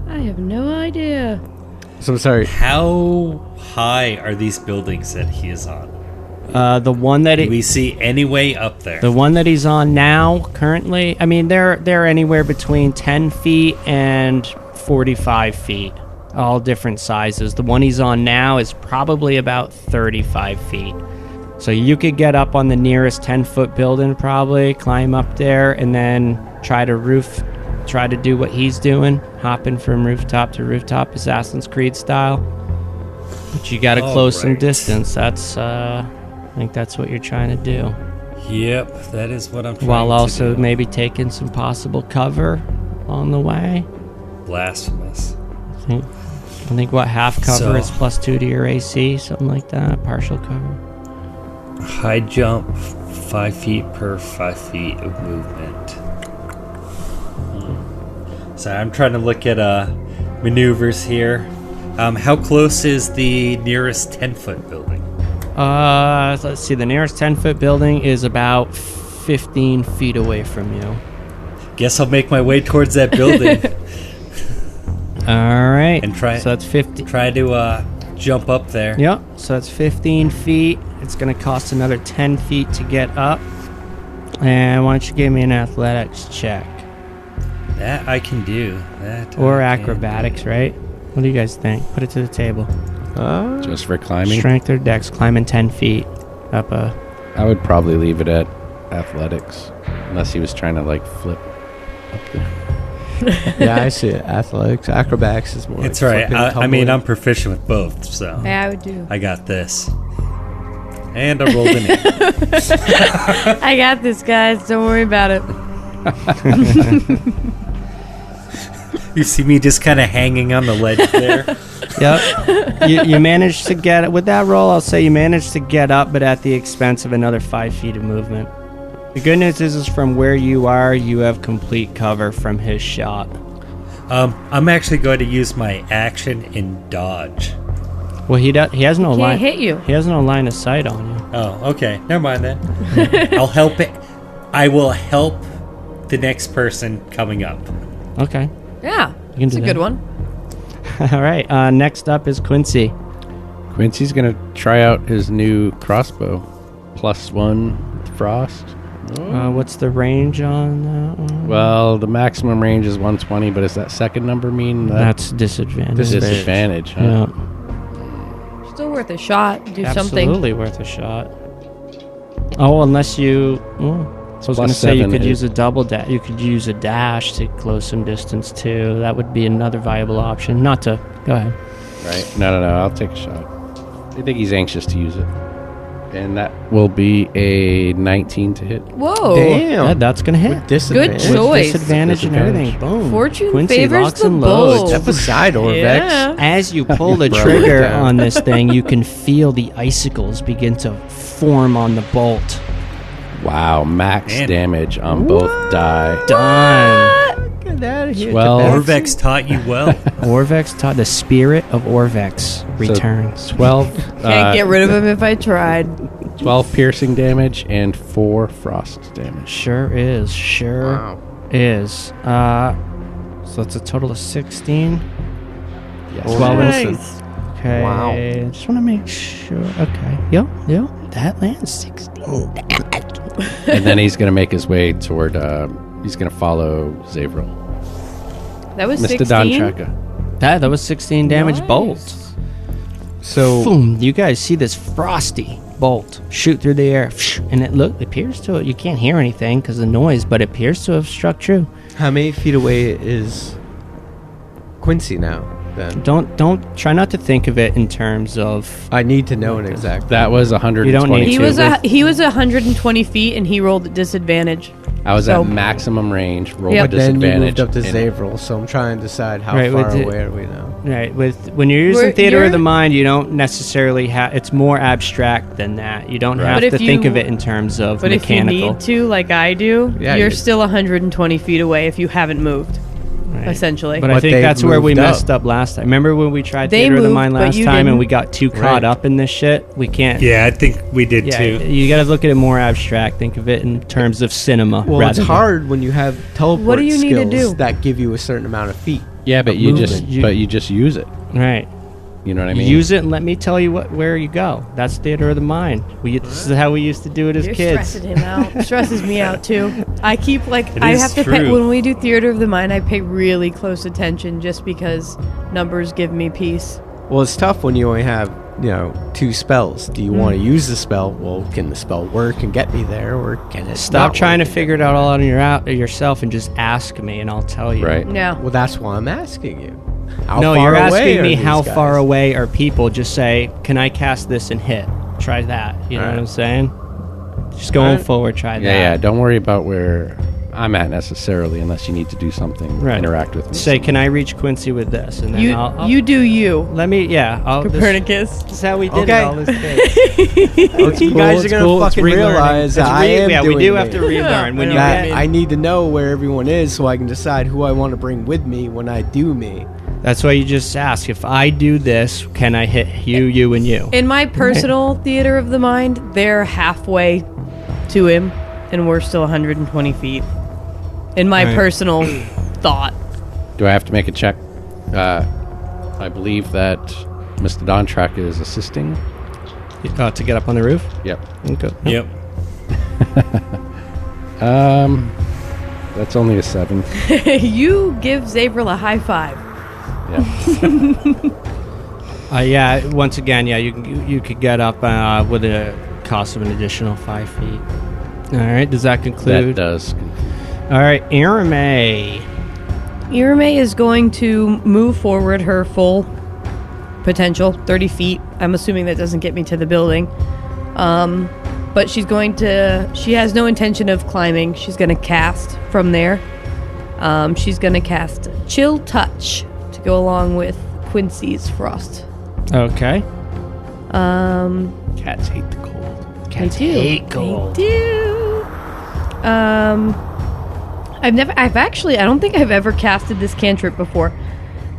I have no idea. So I'm sorry. How high are these buildings that he is on? The one that Do we see any way up there? the one that he's on now, currently, I mean, they're anywhere between 10 feet and 45 feet, all different sizes. The one he's on now is probably about 35 feet. So you could get up on the nearest 10-foot building, probably climb up there, and then try to do what he's doing, hopping from rooftop to rooftop, Assassin's Creed style. But you got to All close some right. distance. That's I think that's what you're trying to do. Yep, that is what I'm trying While to also do. maybe taking some possible cover on the way. Blasphemous. I think what, half cover So- is +2 to your AC, something like that. Partial cover. High jump, 5 feet per 5 feet of movement. Sorry, I'm trying to look at maneuvers here. How close is the nearest 10-foot building? Let's see. The nearest 10-foot building is about 15 feet away from you. Guess I'll make my way towards that building. All right. And try- So that's 50. Try to jump up there. Yep. So that's 15 feet. It's going to cost another 10 feet to get up. And why don't you give me an athletics check? That I can do. That Or I can acrobatics, do. right? What do you guys think? Put it to the table. Just for climbing, Strength or dex, climbing 10 feet up a... I would probably leave it at athletics, unless he was trying to like flip up there. Yeah, I see it. Athletics, acrobatics is more. It's like right. flipping, I mean, tumbling. I'm proficient with both, so Yeah, I would do. I got this. And I rolled an 8. I got this, guys. Don't worry about it. You see me just kind of hanging on the ledge there. Yep. you managed to get... With that roll, I'll say you managed to get up, but at the expense of another 5 feet of movement. The good news is from where you are, you have complete cover from his shot. I'm actually going to use my action in dodge. Well, he has no Can't line... hit you. He has no line of sight on you. Oh, okay. Never mind then. I'll help it. I will help the next person coming up. Okay. Yeah, can it's do a good that. one. All right. Next up is Quincy. Quincy's gonna try out his new crossbow, +1 with frost. What's the range on that one? Well, the maximum range is 120, but does that second number mean that That's disadvantage. disadvantage? Huh? Yeah. Still worth a shot. Do something. Absolutely worth a shot. Oh, unless you... Well, I was going to Plus say you 7 could is- use a double dash. You could use a dash to close some distance too. That would be another viable option. Not to... Go ahead. Right? No, I'll take a shot. I think he's anxious to use it, and that will be a 19 to hit. Whoa. Damn. Yeah, that's going to hit. With disadvantage. Good choice. Disadvantage and Disadvantage. everything. Boom. Fortune Quincy favors locks the and loads. bold. Step aside, Orvex. Yeah. As you pull the Throw it trigger down. on this thing, you can feel the icicles begin to form on the bolt. Wow, max Man. damage on both die. Done. Get out of here. 12. Orvex taught you well. Orvex taught the spirit of Orvex returns. 12. Can't get rid of him if I tried. 12 piercing damage and 4 frost damage. Sure is. Sure Wow. is. So that's a total of 16. Yes. 12 Nice. Okay. Wow. Just want to make sure. Okay. Yep. That lands 16. And then he's going to make his way toward, he's going to follow Zavril. That was Mr. 16. Don Chaka. That was 16 damage Nice. bolt. So Boom. You guys see this frosty bolt shoot through the air. And it appears to... You can't hear anything because of the noise, but it appears to have struck true. how many feet away is Quincy now? then. Don't try not to think of it in terms of. I need to know an exact. That was 120. You don't need to. He was 120 feet and he rolled at disadvantage. I was So- at maximum range, roll Yep. a But then you disadvantage. moved up to and- Zavril, so I'm trying to decide how Right, far with it- away are we now. Right, when you're using theater you're- of the mind, you don't necessarily have. It's more abstract than that. You don't Right. have But to if think you- of it in terms of But mechanical. if you need to, like I do, Yeah, you're you- still 120 feet away if you haven't moved, Right. essentially. But I But think they that's where we moved up. messed up last time. Remember when we tried They theater of the moved, mind but last you time and didn't. we got too caught Right. up in this shit? We can't. Yeah, I think we did Yeah, too. you got to look at it more abstract. Think of it in terms of cinema. Well, rather it's than- hard when you have teleport What do you need to skills do? that give you a certain amount of feet. Yeah, but of you movement. just use it. Right. You know what I mean? Use it and let me tell you where you go. That's theater of the mind. This is how we used to do it as You're kids. stressing him out. Stresses me out too. I keep It I is have to pay true. when we do theater of the mind. I pay really close attention just because numbers give me peace. Well, it's tough when you only have, 2 spells. Do you want to use the spell? Well, can the spell work and get me there, or can it Stop not trying to work and figure it get me out on yourself and just ask me and I'll tell you. Right. Yeah. there? Well, that's why I'm asking you. How No, far you're away asking are me these how guys? far away are people. Just say, can I cast this and hit? Try that. You know what Alright. I'm saying? Just going Alright. forward, try that. Yeah. Don't worry about where I'm at necessarily, unless you need to do something, Right. interact with me. Say, can I reach Quincy with this? And then I'll You do you, let me. Yeah, Copernicus. This is how we did Okay. it all this day. You guys are gonna fucking realize that I am yeah, we doing do me. have to relearn when you That get. I need to know where everyone is so I can decide who I want to bring with me when I do me. That's why you just ask, if I do this, can I hit you, and you? In my personal theater of the mind, they're halfway to him, and we're still 120 feet. In my Right. personal thought. Do I have to make a check? I believe that Mr. Dontrak is assisting. To get up on the roof? Yep. Okay. Yep. That's only a 7. You give Zavril a high five. Yeah. Yeah. Once again, yeah, you could get up with a cost of an additional 5 feet. All right. Does that That conclude? does. All right, Irame. Irame is going to move forward her full potential, 30 feet. I'm assuming that doesn't get me to the building. But she has no intention of climbing. She's going to cast from there. She's going to cast Chill Touch to go along with Quincy's Frost. Okay. Cats hate the cold. Cats They do. hate gold. They do. I don't think I've ever casted this cantrip before.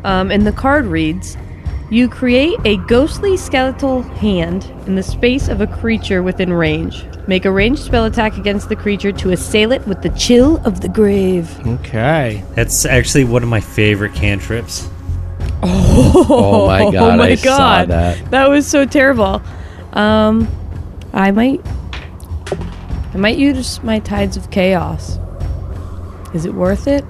And the card reads, you create a ghostly skeletal hand in the space of a creature within range. Make a ranged spell attack against the creature to assail it with the chill of the grave. Okay. That's actually one of my favorite cantrips. Oh my god! I saw that. That was so terrible. I might use my Tides of Chaos. Is it worth it?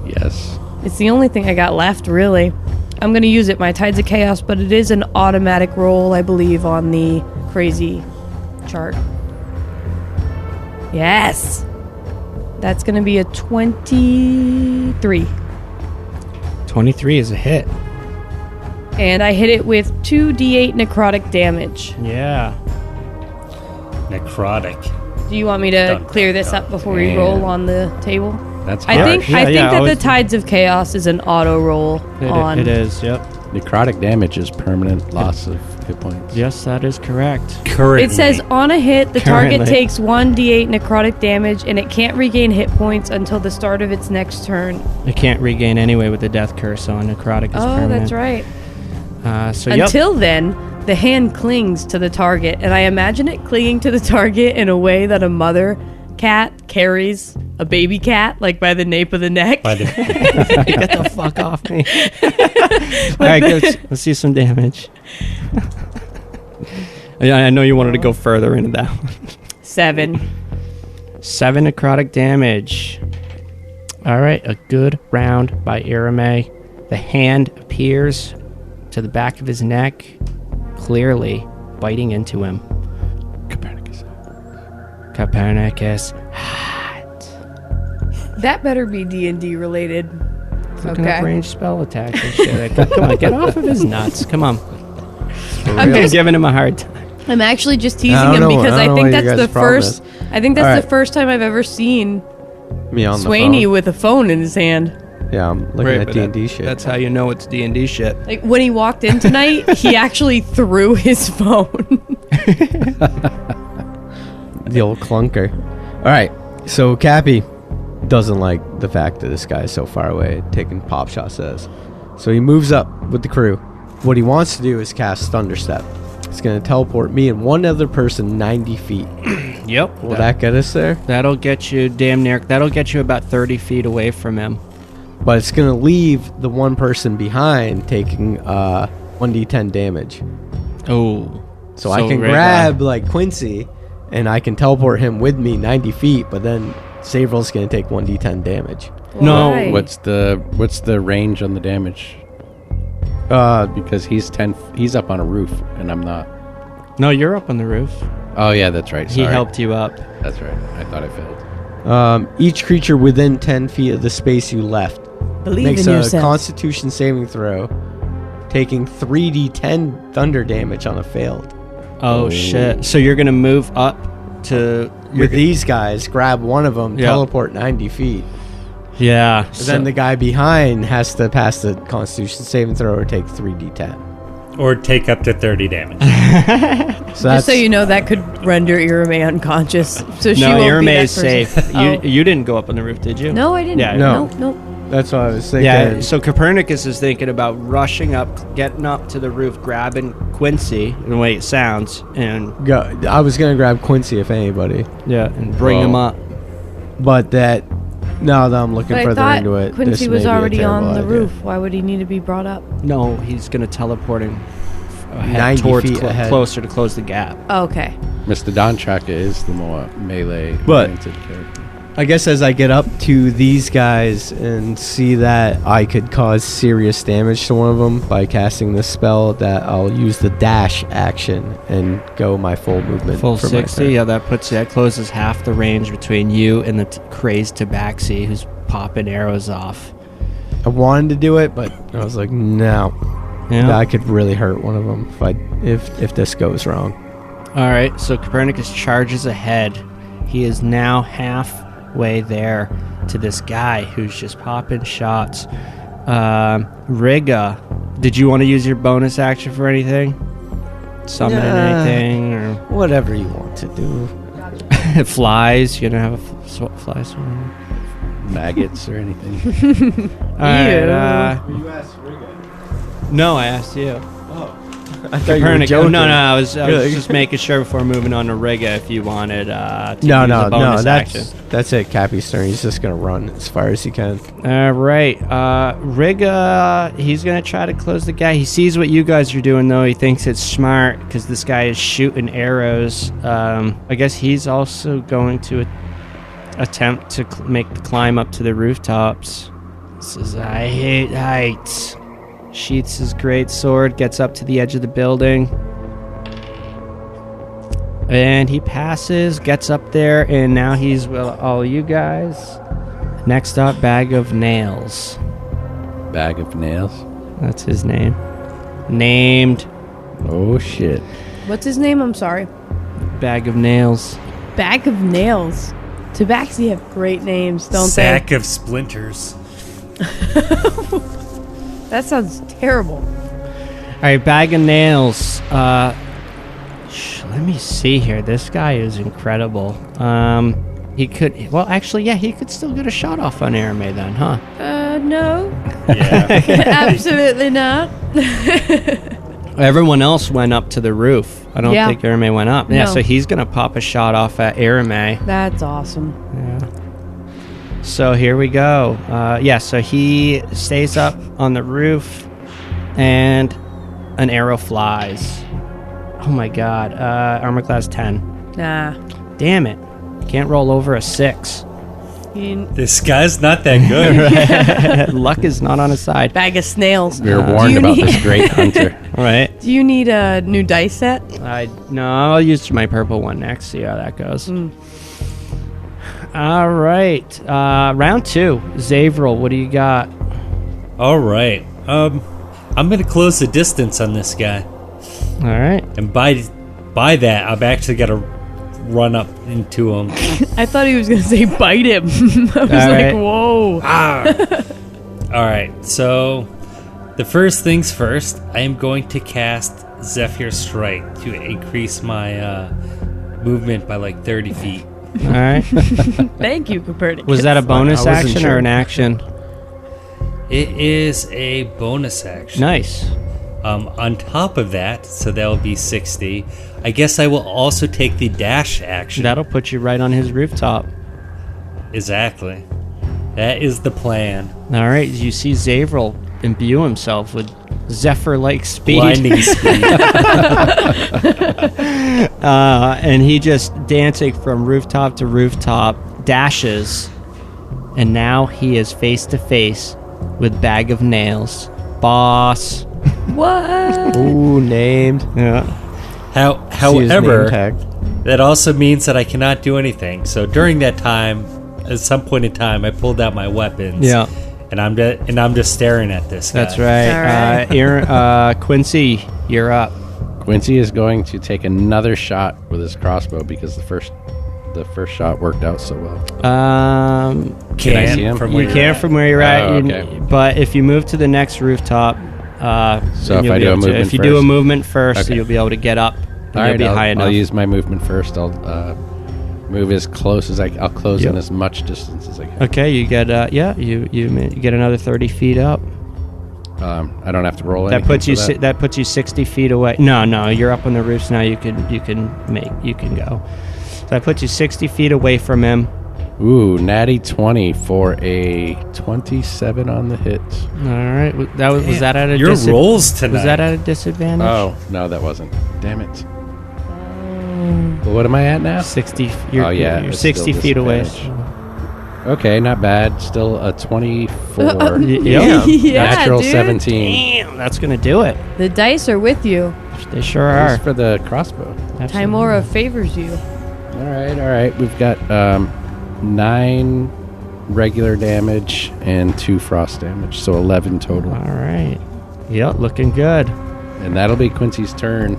Yes. It's the only thing I got left, really. I'm going to use it, my Tides of Chaos, but it is an automatic roll, I believe, on the crazy chart. Yes! That's going to be a 23. 23 is a hit. And I hit it with 2d8 necrotic damage. Yeah. Necrotic. Do you want me to Dun, clear dun, this dun. up before we roll on the table? That's I harsh. think Yeah, I think yeah, that always- the Tides of Chaos is an auto roll on. It is, yep. Necrotic damage is permanent loss of hit points. Yes, that is correct. Currently. It says on a hit, the target Currently. takes 1d8 necrotic damage, and it can't regain hit points until the start of its next turn. It can't regain anyway with the death curse on necrotic is Oh, permanent. that's right. So yep. Until then, the hand clings to the target, and I imagine it clinging to the target in a way that a mother cat carries a baby cat, like by the nape of the neck. By the, Get the fuck off me. All right, let's see some damage. Yeah, I know you wanted to go further into that one. 7. 7 necrotic damage. All right, a good round by Irame. The hand appears to the back of his neck, clearly biting into him. Copernicus. That better be D&D related. looking Okay. up ranged spell attacks and shit. Come on, get off of his nuts. Come on. I'm real. giving him a hard time. I'm actually just teasing I don't him know- because I I don't know think what your that's the guys' problem first. I think that's All the right. first time I've ever seen Me on the Swaney phone. with a phone in his hand. Yeah, I'm looking at D&D shit. That's how you know it's D&D shit. Like when he walked in tonight, he actually threw his phone. The old clunker. All right, so Cappy doesn't like the fact that this guy is so far away, taking pop shots at us. So he moves up with the crew. What he wants to do is cast Thunderstep. It's going to teleport me and one other person 90 feet. Yep. Will that get us there? That'll get you damn near. That'll get you about 30 feet away from him. But it's going to leave the one person behind taking 1d10 damage. Oh. So I can grab like Quincy and I can teleport him with me 90 feet, but then Savral's going to take 1d10 damage. No, Why? What's the range on the damage? Because he's up on a roof and I'm not. No, you're up on the roof. Oh yeah, that's right. He Sorry. helped you up. That's right. I thought I failed. Each creature within 10 feet of the space you left Believe makes in a yourself. Constitution saving throw, taking 3d10 thunder damage on a failed. Oh, shit. So you're going to move up to... With these guys, grab one of them, Yeah. teleport 90 feet. Yeah. And then the guy behind has to pass the Constitution saving throw or take 3d10. Or take up to 30 damage. So Just that's so you know, that could render Irame unconscious. So she No, won't be Irame that is person. safe. Oh. You didn't go up on the roof, did you? No, I didn't. Yeah. No. Nope. that's what I was thinking. Yeah, so Copernicus is thinking about rushing up, getting up to the roof, grabbing Quincy, in the way it sounds, and I was gonna grab Quincy if anybody, and bring him up. but that now that I'm looking But I further thought into it, Quincy this was may be a already terrible on the idea. roof. Why would he need to be brought up? No, he's going to teleport him 90 towards feet ahead. closer to close the gap. Oh, okay. Mr. Don Chaka is the more melee But- oriented character. I guess as I get up to these guys and see that I could cause serious damage to one of them by casting this spell, that I'll use the dash action and go my full movement. Full for my 60, turn. yeah, that closes half the range between you and the crazed Tabaxi who's popping arrows off. I wanted to do it, but I was like, no, Yeah. I could really hurt one of them if this goes wrong. All right, so Copernicus charges ahead. He is now halfway there to this guy who's just popping shots. Riga, did you want to use your bonus action for anything? Summoning anything or Whatever you want to do. flies? You gonna have a fly swarm? Maggots or anything. All right, no, I asked you. I thought Copernicus. you were Oh, joking. no, I was Really? just making sure before moving on to Riga if you wanted to No, use no, a bonus no. action. That's it. Cappy's turn. He's just gonna run as far as he can. All right. Riga, he's going to try to close the guy. He sees what you guys are doing, though. He thinks it's smart because this guy is shooting arrows. I guess he's also going to attempt to make the climb up to the rooftops. Says, I hate heights. Sheaths his great sword, gets up to the edge of the building. And he passes, gets up there, and now he's with all you guys. Next up, Bag of Nails. Bag of nails. That's his name. Named Oh shit. What's his name? I'm sorry. Bag of Nails. Bag of Nails. Tabaxi have great names, don't Sack of splinters. they? That sounds terrible. All right, Bag of Nails. Let me see here. This guy is incredible. He could, well, actually, yeah, he could still get a shot off on Aramay then, huh? No. Yeah. Absolutely not. Everyone else went up to the roof. I don't Yeah. think Aramay went up. Yeah, No. so he's going to pop a shot off at Aramay. That's awesome. Yeah. So here we go. So he stays up on the roof, and an arrow flies. Oh my god. Armor class 10. Nah. Damn it. Can't roll over a 6. This guy's not that good. Luck is not on his side. Bag of snails. We were Do warned you about need- this great hunter. Right. Do you need a new dice set? No, I'll use my purple one next. See how that goes. All right. Round 2. Zavral, what do you got? All right. I'm gonna close the distance on this guy, All right. and by that, I'm actually gonna run up into him. I thought he was going to say bite him. I was like, right. whoa. All right. So, the first things first, I am going to cast Zephyr Strike to increase my movement by like 30 feet. All right. Thank you, Copernicus. Was that a bonus I wasn't action sure. or an action? It is a bonus action. Nice. On top of that, so that'll be 60. I guess I will also take the dash action. That'll put you right on his rooftop. Exactly. That is the plan. All right. You see Zavril imbue himself with Zephyr-like speed. Blinding speed. And he just dancing from rooftop to rooftop, dashes, and now he is face to face with Bag of Nails. Boss. What? Ooh, named. Yeah. See his name However, tag. that also means that I cannot do anything. So during that time, at some point in time, I pulled out my weapons. Yeah. And I'm just staring at this guy. That's right. All right. Quincy, you're up. Quincy is going to take another shot with his crossbow because the first shot worked out so well. Can I see him? from You where you're can't at. from where you're at. Oh, you- okay. But if you move to the next rooftop, So then if you'll I be do a able to- movement if you do a first? movement first, Okay. you'll be able to get up. And All you'll right, be high enough. I'll use my movement first. I'll move as close as I'll close Yep. in as much distance as I can. Okay, you get you get another 30 feet up. I don't have to roll That anything puts you for that puts you 60 feet away. No, you're up on the roofs now. You can go. So that puts you 60 feet away from him. Ooh, natty 20 for a 27 on the hit. All right, was that at a Your rolls tonight. Was that at a disadvantage? Oh, no, that wasn't. Damn it. Well, what am I at now? 60. You're, Oh, yeah, you're it's 60 still feet away. disadvantage. Okay, not bad. Still a 24. Yeah. Yeah, Natural dude. 17. Damn, that's gonna do it. The dice are with you. They sure This are. is for the crossbow. Timora favors you. All right. We've got 9 regular damage and 2 frost damage, so 11 total. All right. Yep, looking good. And that'll be Quincy's turn.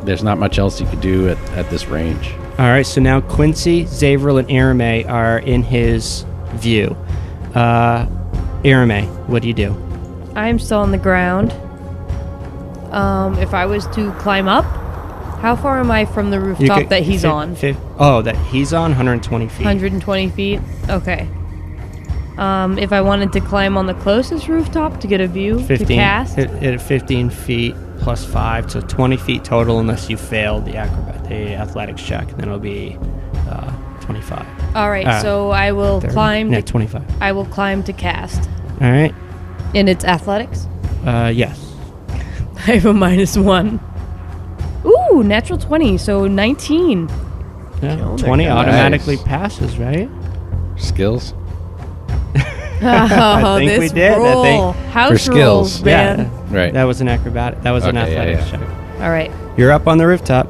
There's not much else you could do at this range. All right, so now Quincy, Zavril, and Arame are in his view. Arame, what do you do? I'm still on the ground. If I was to climb up, how far am I from the rooftop that he's on? That he's on 120 feet. 120 feet? Okay. If I wanted to climb on the closest rooftop to get a view 15. to cast, At 15 feet plus 5, so 20 feet total unless you failed the athletics check, and then it'll be 25. all right. So I will 30. climb. Yeah, To, 25. I will climb to cast, All right. and it's athletics. Yes. I have a -1. Ooh, natural 20, so 19. Yeah, Killing it, 20 guys. automatically passes, right? Skills? Oh, think this we did. I roll. think- House For skills. rolls, man. Yeah. Right. That was an acrobatic. That was an Okay, yeah, athletics yeah. check. All right. You're up on the rooftop.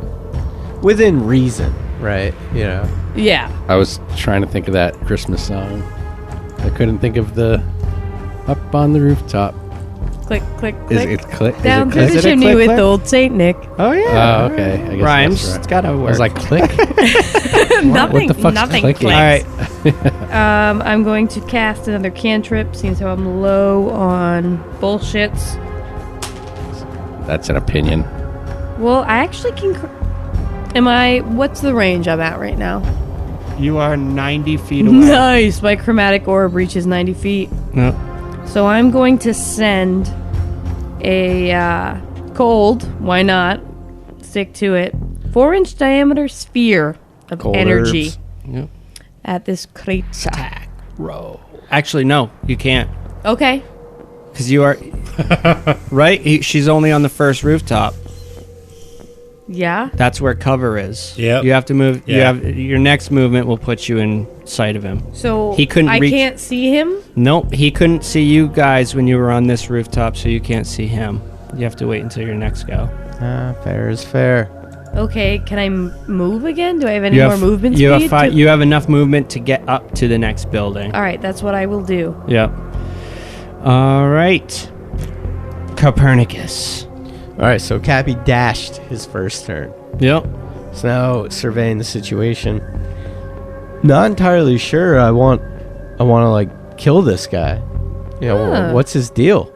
Within reason, right? You know. Yeah. I was trying to think of that Christmas song. I couldn't think of the up on the rooftop. Click, click, Is click. it click? Down Is through it Is the it a chimney click, with click? old Saint Nick. Oh yeah. Oh, okay. I guess Rhymes. that's It's right. gotta I work. was like, click? Nothing. What the fuck's nothing clicking? all right. I'm going to cast another cantrip, seeing how I'm low on bullshits. That's an opinion. Well, I actually can. What's the range I'm at right now? You are 90 feet away. Nice. My chromatic orb reaches 90 feet. No. So I'm going to send a cold. Why not? Stick to it. 4-inch diameter sphere of Cold energy herbs. Yep. at this creature. Roll. Actually, no, you can't. Okay. Because you are. Right? She's only on the first rooftop. Yeah. That's where cover is. Yep. You have to move. You Yeah. have your next movement will put you in sight of him. So He couldn't I reach- can't see him. Nope, he couldn't see you guys when you were on this rooftop, so you can't see him. You have to wait until your next go. Fair is fair. Okay. Can I move again? Do I have any more movement you speed? Have you have enough movement to get up to the next building. All right. That's what I will do. Yep. All right. Copernicus. All right, so Cappy dashed his first turn. Yep. So now surveying the situation. Not entirely sure. I want to like kill this guy. You know, what's his deal?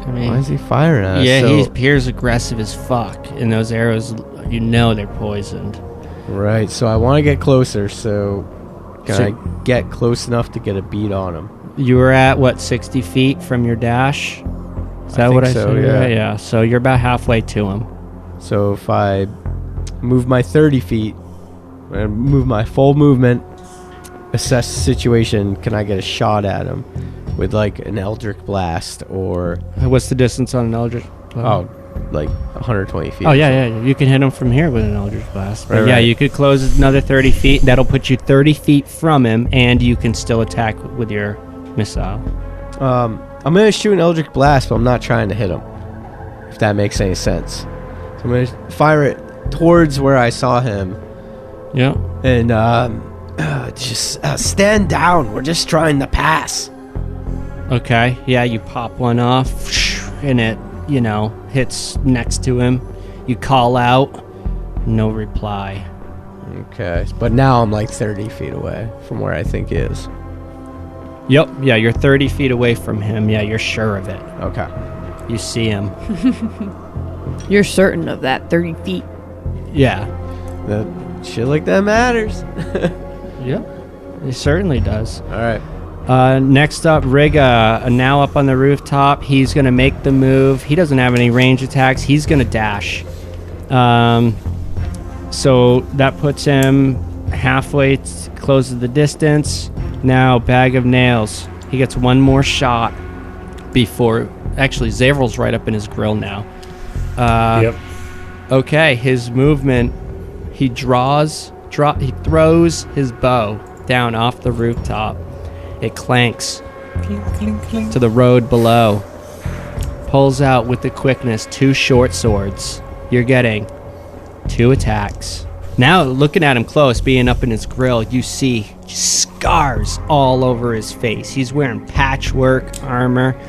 I mean, Why is he firing at us? yeah, So- he appears aggressive as fuck, and those arrows, you know, they're poisoned. Right, so I want to get closer, so can So- I get close enough to get a beat on him? You were at what, 60 feet from your dash? Is that think what I so, said? yeah. Right? Yeah. So you're about halfway to him. So if I move my 30 feet, and move my full movement, assess the situation, can I get a shot at him with like an Eldritch Blast or, What's the distance on an Eldritch Blast? like 120 feet? Oh, yeah. You can hit him from here with an Eldritch Blast. But Right, yeah, right. you could close another 30 feet. That'll put you 30 feet from him, and you can still attack with your missile. I'm going to shoot an Eldritch Blast, but I'm not trying to hit him, if that makes any sense. So I'm going to fire it towards where I saw him. Yeah. And just stand down. We're just trying to pass. Okay. Yeah, you pop one off, and it, you know, hits next to him. You call out. No reply. Okay. But now I'm like 30 feet away from where I think he is. Yep. Yeah, you're 30 feet away from him. Yeah, you're sure of it. Okay. You see him. You're certain of that 30 feet. Yeah. That shit like that matters. Yep. It certainly does. All right. Next up, Riga, now up on the rooftop. He's going to make the move. He doesn't have any range attacks. He's going to dash. So that puts him halfway, closes the distance. Now, Bag of Nails. He gets one more shot before... Actually, Zavrel's right up in his grill now. Yep. Okay, his movement... He throws his bow down off the rooftop. It clanks to the road below. Pulls out with the quickness 2 short swords. You're getting 2 attacks. Now, looking at him close, being up in his grill, you see scars all over his face. He's wearing patchwork armor,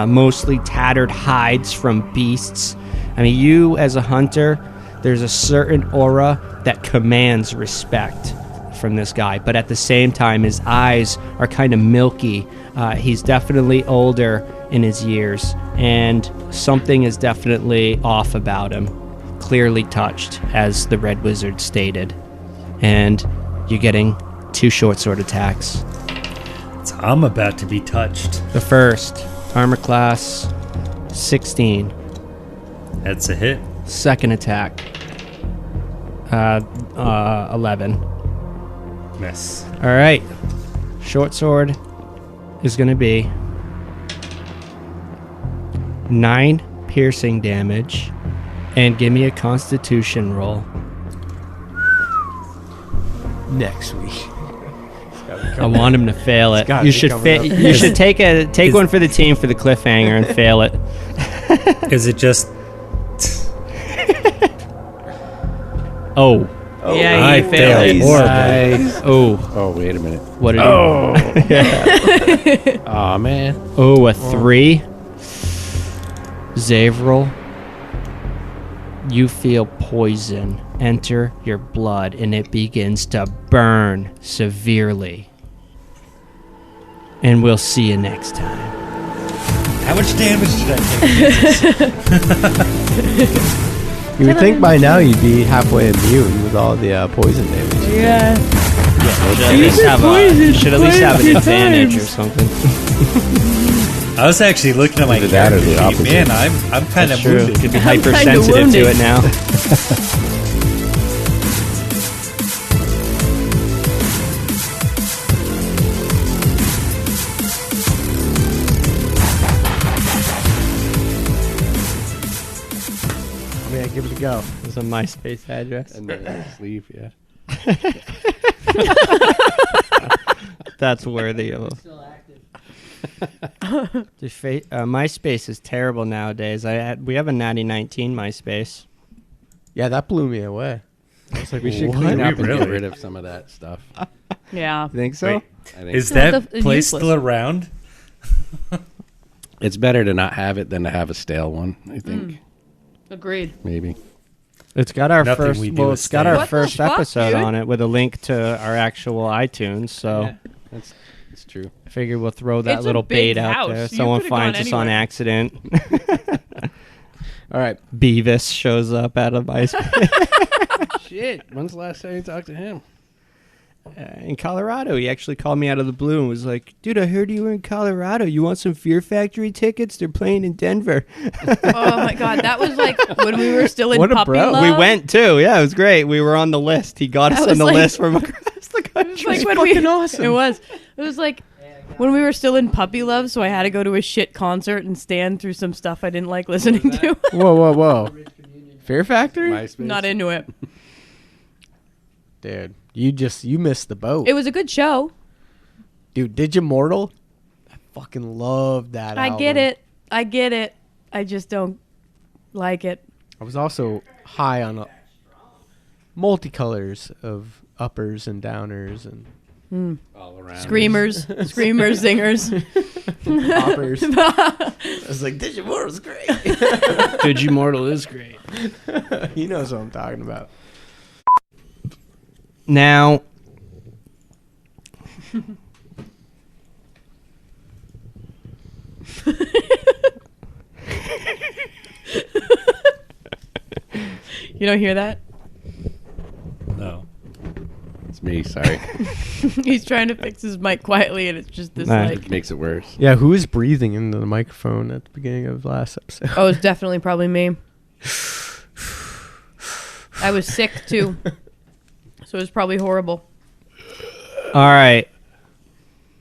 mostly tattered hides from beasts. I mean, you as a hunter, there's a certain aura that commands respect from this guy, but at the same time, his eyes are kind of milky. He's definitely older in his years, and something is definitely off about him. Clearly touched, as the Red Wizard stated. And you're getting 2 short sword attacks. So I'm about to be touched. The first, armor class 16. That's a hit. Second attack, 11. Miss. All right. Short sword is going to be 9 piercing damage, and give me a Constitution roll. Next week. I want him to fail it. gotta You be should coming up. you should take one for the team for the cliffhanger and fail it. Is it just... Oh. Yeah, I you failed. failed horribly. Oh. Oh, wait a minute. What did he? Oh, man. Oh, a 3. Zavrel, you feel poison enter your blood, and it begins to burn severely. And we'll see you next time. How much damage did I take? You would think by now you'd be halfway immune with all the poison damage. Yeah. You should at least have an advantage or something. I was actually looking at my Either that or character the sheet. opposite. Man, I'm kind of True. wounded. Could be I'm kinda hypersensitive to wounded. it now. Yeah, give it a go. It's a MySpace address. And the sleeve, yeah. That's worthy of a... MySpace is terrible nowadays. We have a natty 19 MySpace. Yeah, that blew me away. I was like, We should what? clean up and Really? get rid of some of that stuff. Yeah. You think so? Wait, I think is No, that it's place useless. still around? It's better to not have it than to have a stale one, I think. Agreed. Maybe. It's got our Nothing first. we do Well, is it's got stay. our What the first fuck, episode dude? on it with a link to our actual iTunes. So That's true. I figure we'll throw that It's a little big bait out house. there. You Someone could've finds gone us on anywhere. accident. All right. Beavis shows up out of MySpace. Shit. When's the last time you talked to him? In Colorado. He actually called me out of the blue and was like, dude, I heard you were in Colorado. You want some Fear Factory tickets? They're playing in Denver. Oh my god, that was like when we were still in What a puppy bro. love. We went too. Yeah, it was great. We were on the list. He got us That on was the like- list from across the It country. was like when fucking awesome. It was. It was like when we were still in puppy love, so I had to go to a shit concert and stand through some stuff I didn't like listening to. Whoa. Fear Factory? MySpace. Not into it. Dude, you missed the boat. It was a good show. Dude, Digimortal? I fucking love that I album. get it. I get it. I just don't like it. I was also high on multicolors of uppers and downers and All around. Screamers, screamers, singers. poppers. I was like, Digimortal's great. Digimortal is great. He knows what I'm talking about. Now, You don't hear that? No. It's me, sorry. He's trying to fix his mic quietly, and it's just this Nah. like. It makes it worse. Yeah, who was breathing into the microphone at the beginning of last episode? Oh, it's definitely probably me. I was sick too, so it was probably horrible. all right.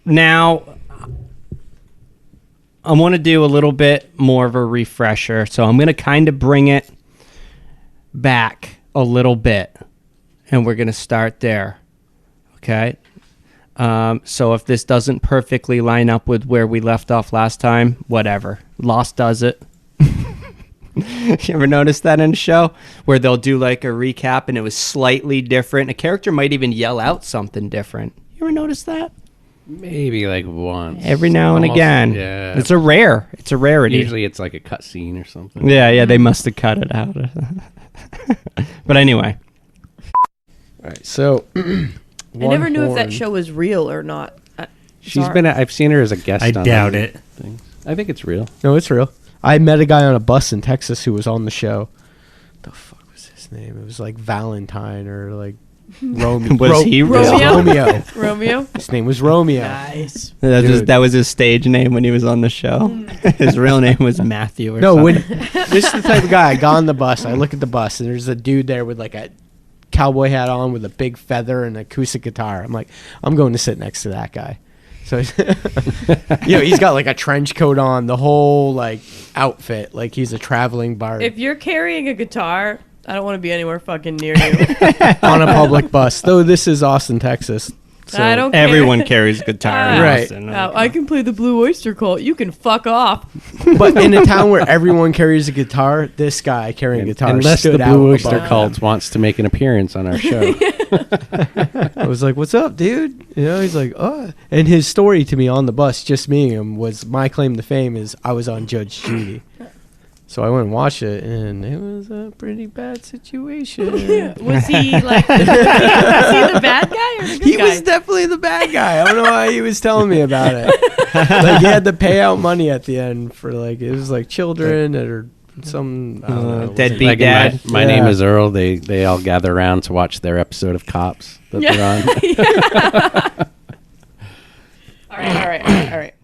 Now, I want to do a little bit more of a refresher. So I'm going to kind of bring it back a little bit. And we're going to start there. Okay? So if this doesn't perfectly line up with where we left off last time, whatever. Lost does it. You ever notice that in a show where they'll do like a recap and it was slightly different? A character might even yell out something different. You ever notice that? Maybe like once. Every now and Almost, again. Yeah. It's a rarity. Usually it's like a cutscene or something. Yeah, they must have cut it out. But anyway. All right, so I never knew if that show was real or not. She's been. I've seen her as a guest. I on doubt other it. Things. I think it's real. No, it's real. I met a guy on a bus in Texas who was on the show. The fuck was his name? It was like Valentine or like Romeo. Was he real? Romeo. Romeo. His name was Romeo. Nice. That was his stage name when he was on the show. His real name was Matthew or No, something. when this is the type of guy. I got on the bus. I look at the bus, and there's a dude there with like a cowboy hat on, with a big feather and an acoustic guitar. I'm like, I'm going to sit next to that guy. So, he's got like a trench coat on, the whole like outfit, like he's a traveling bard If you're carrying a guitar, I don't want to be anywhere fucking near you. on a public bus. Though this is Austin, Texas. So I don't care. Everyone carries a guitar in Right. Austin. I can play the Blue Oyster Cult. You can fuck off. But in a town where everyone carries a guitar, this guy carrying a guitar Unless the stood out Blue Oyster above. Cult wants to make an appearance on our show. I was like, "What's up, dude?" You know, he's like, "Oh." And his story to me on the bus, just meeting him, was my claim to fame is I was on Judge Judy. So I went and watched it, and it was a pretty bad situation. Was he like? Was he the bad guy or the good He guy? was definitely the bad guy. I don't know why he was telling me about it. Like he had to pay out money at the end for like it was like children or some I don't know, deadbeat Like dad. my name Yeah. is Earl. They all gather around to watch their episode of Cops that they're on. All right.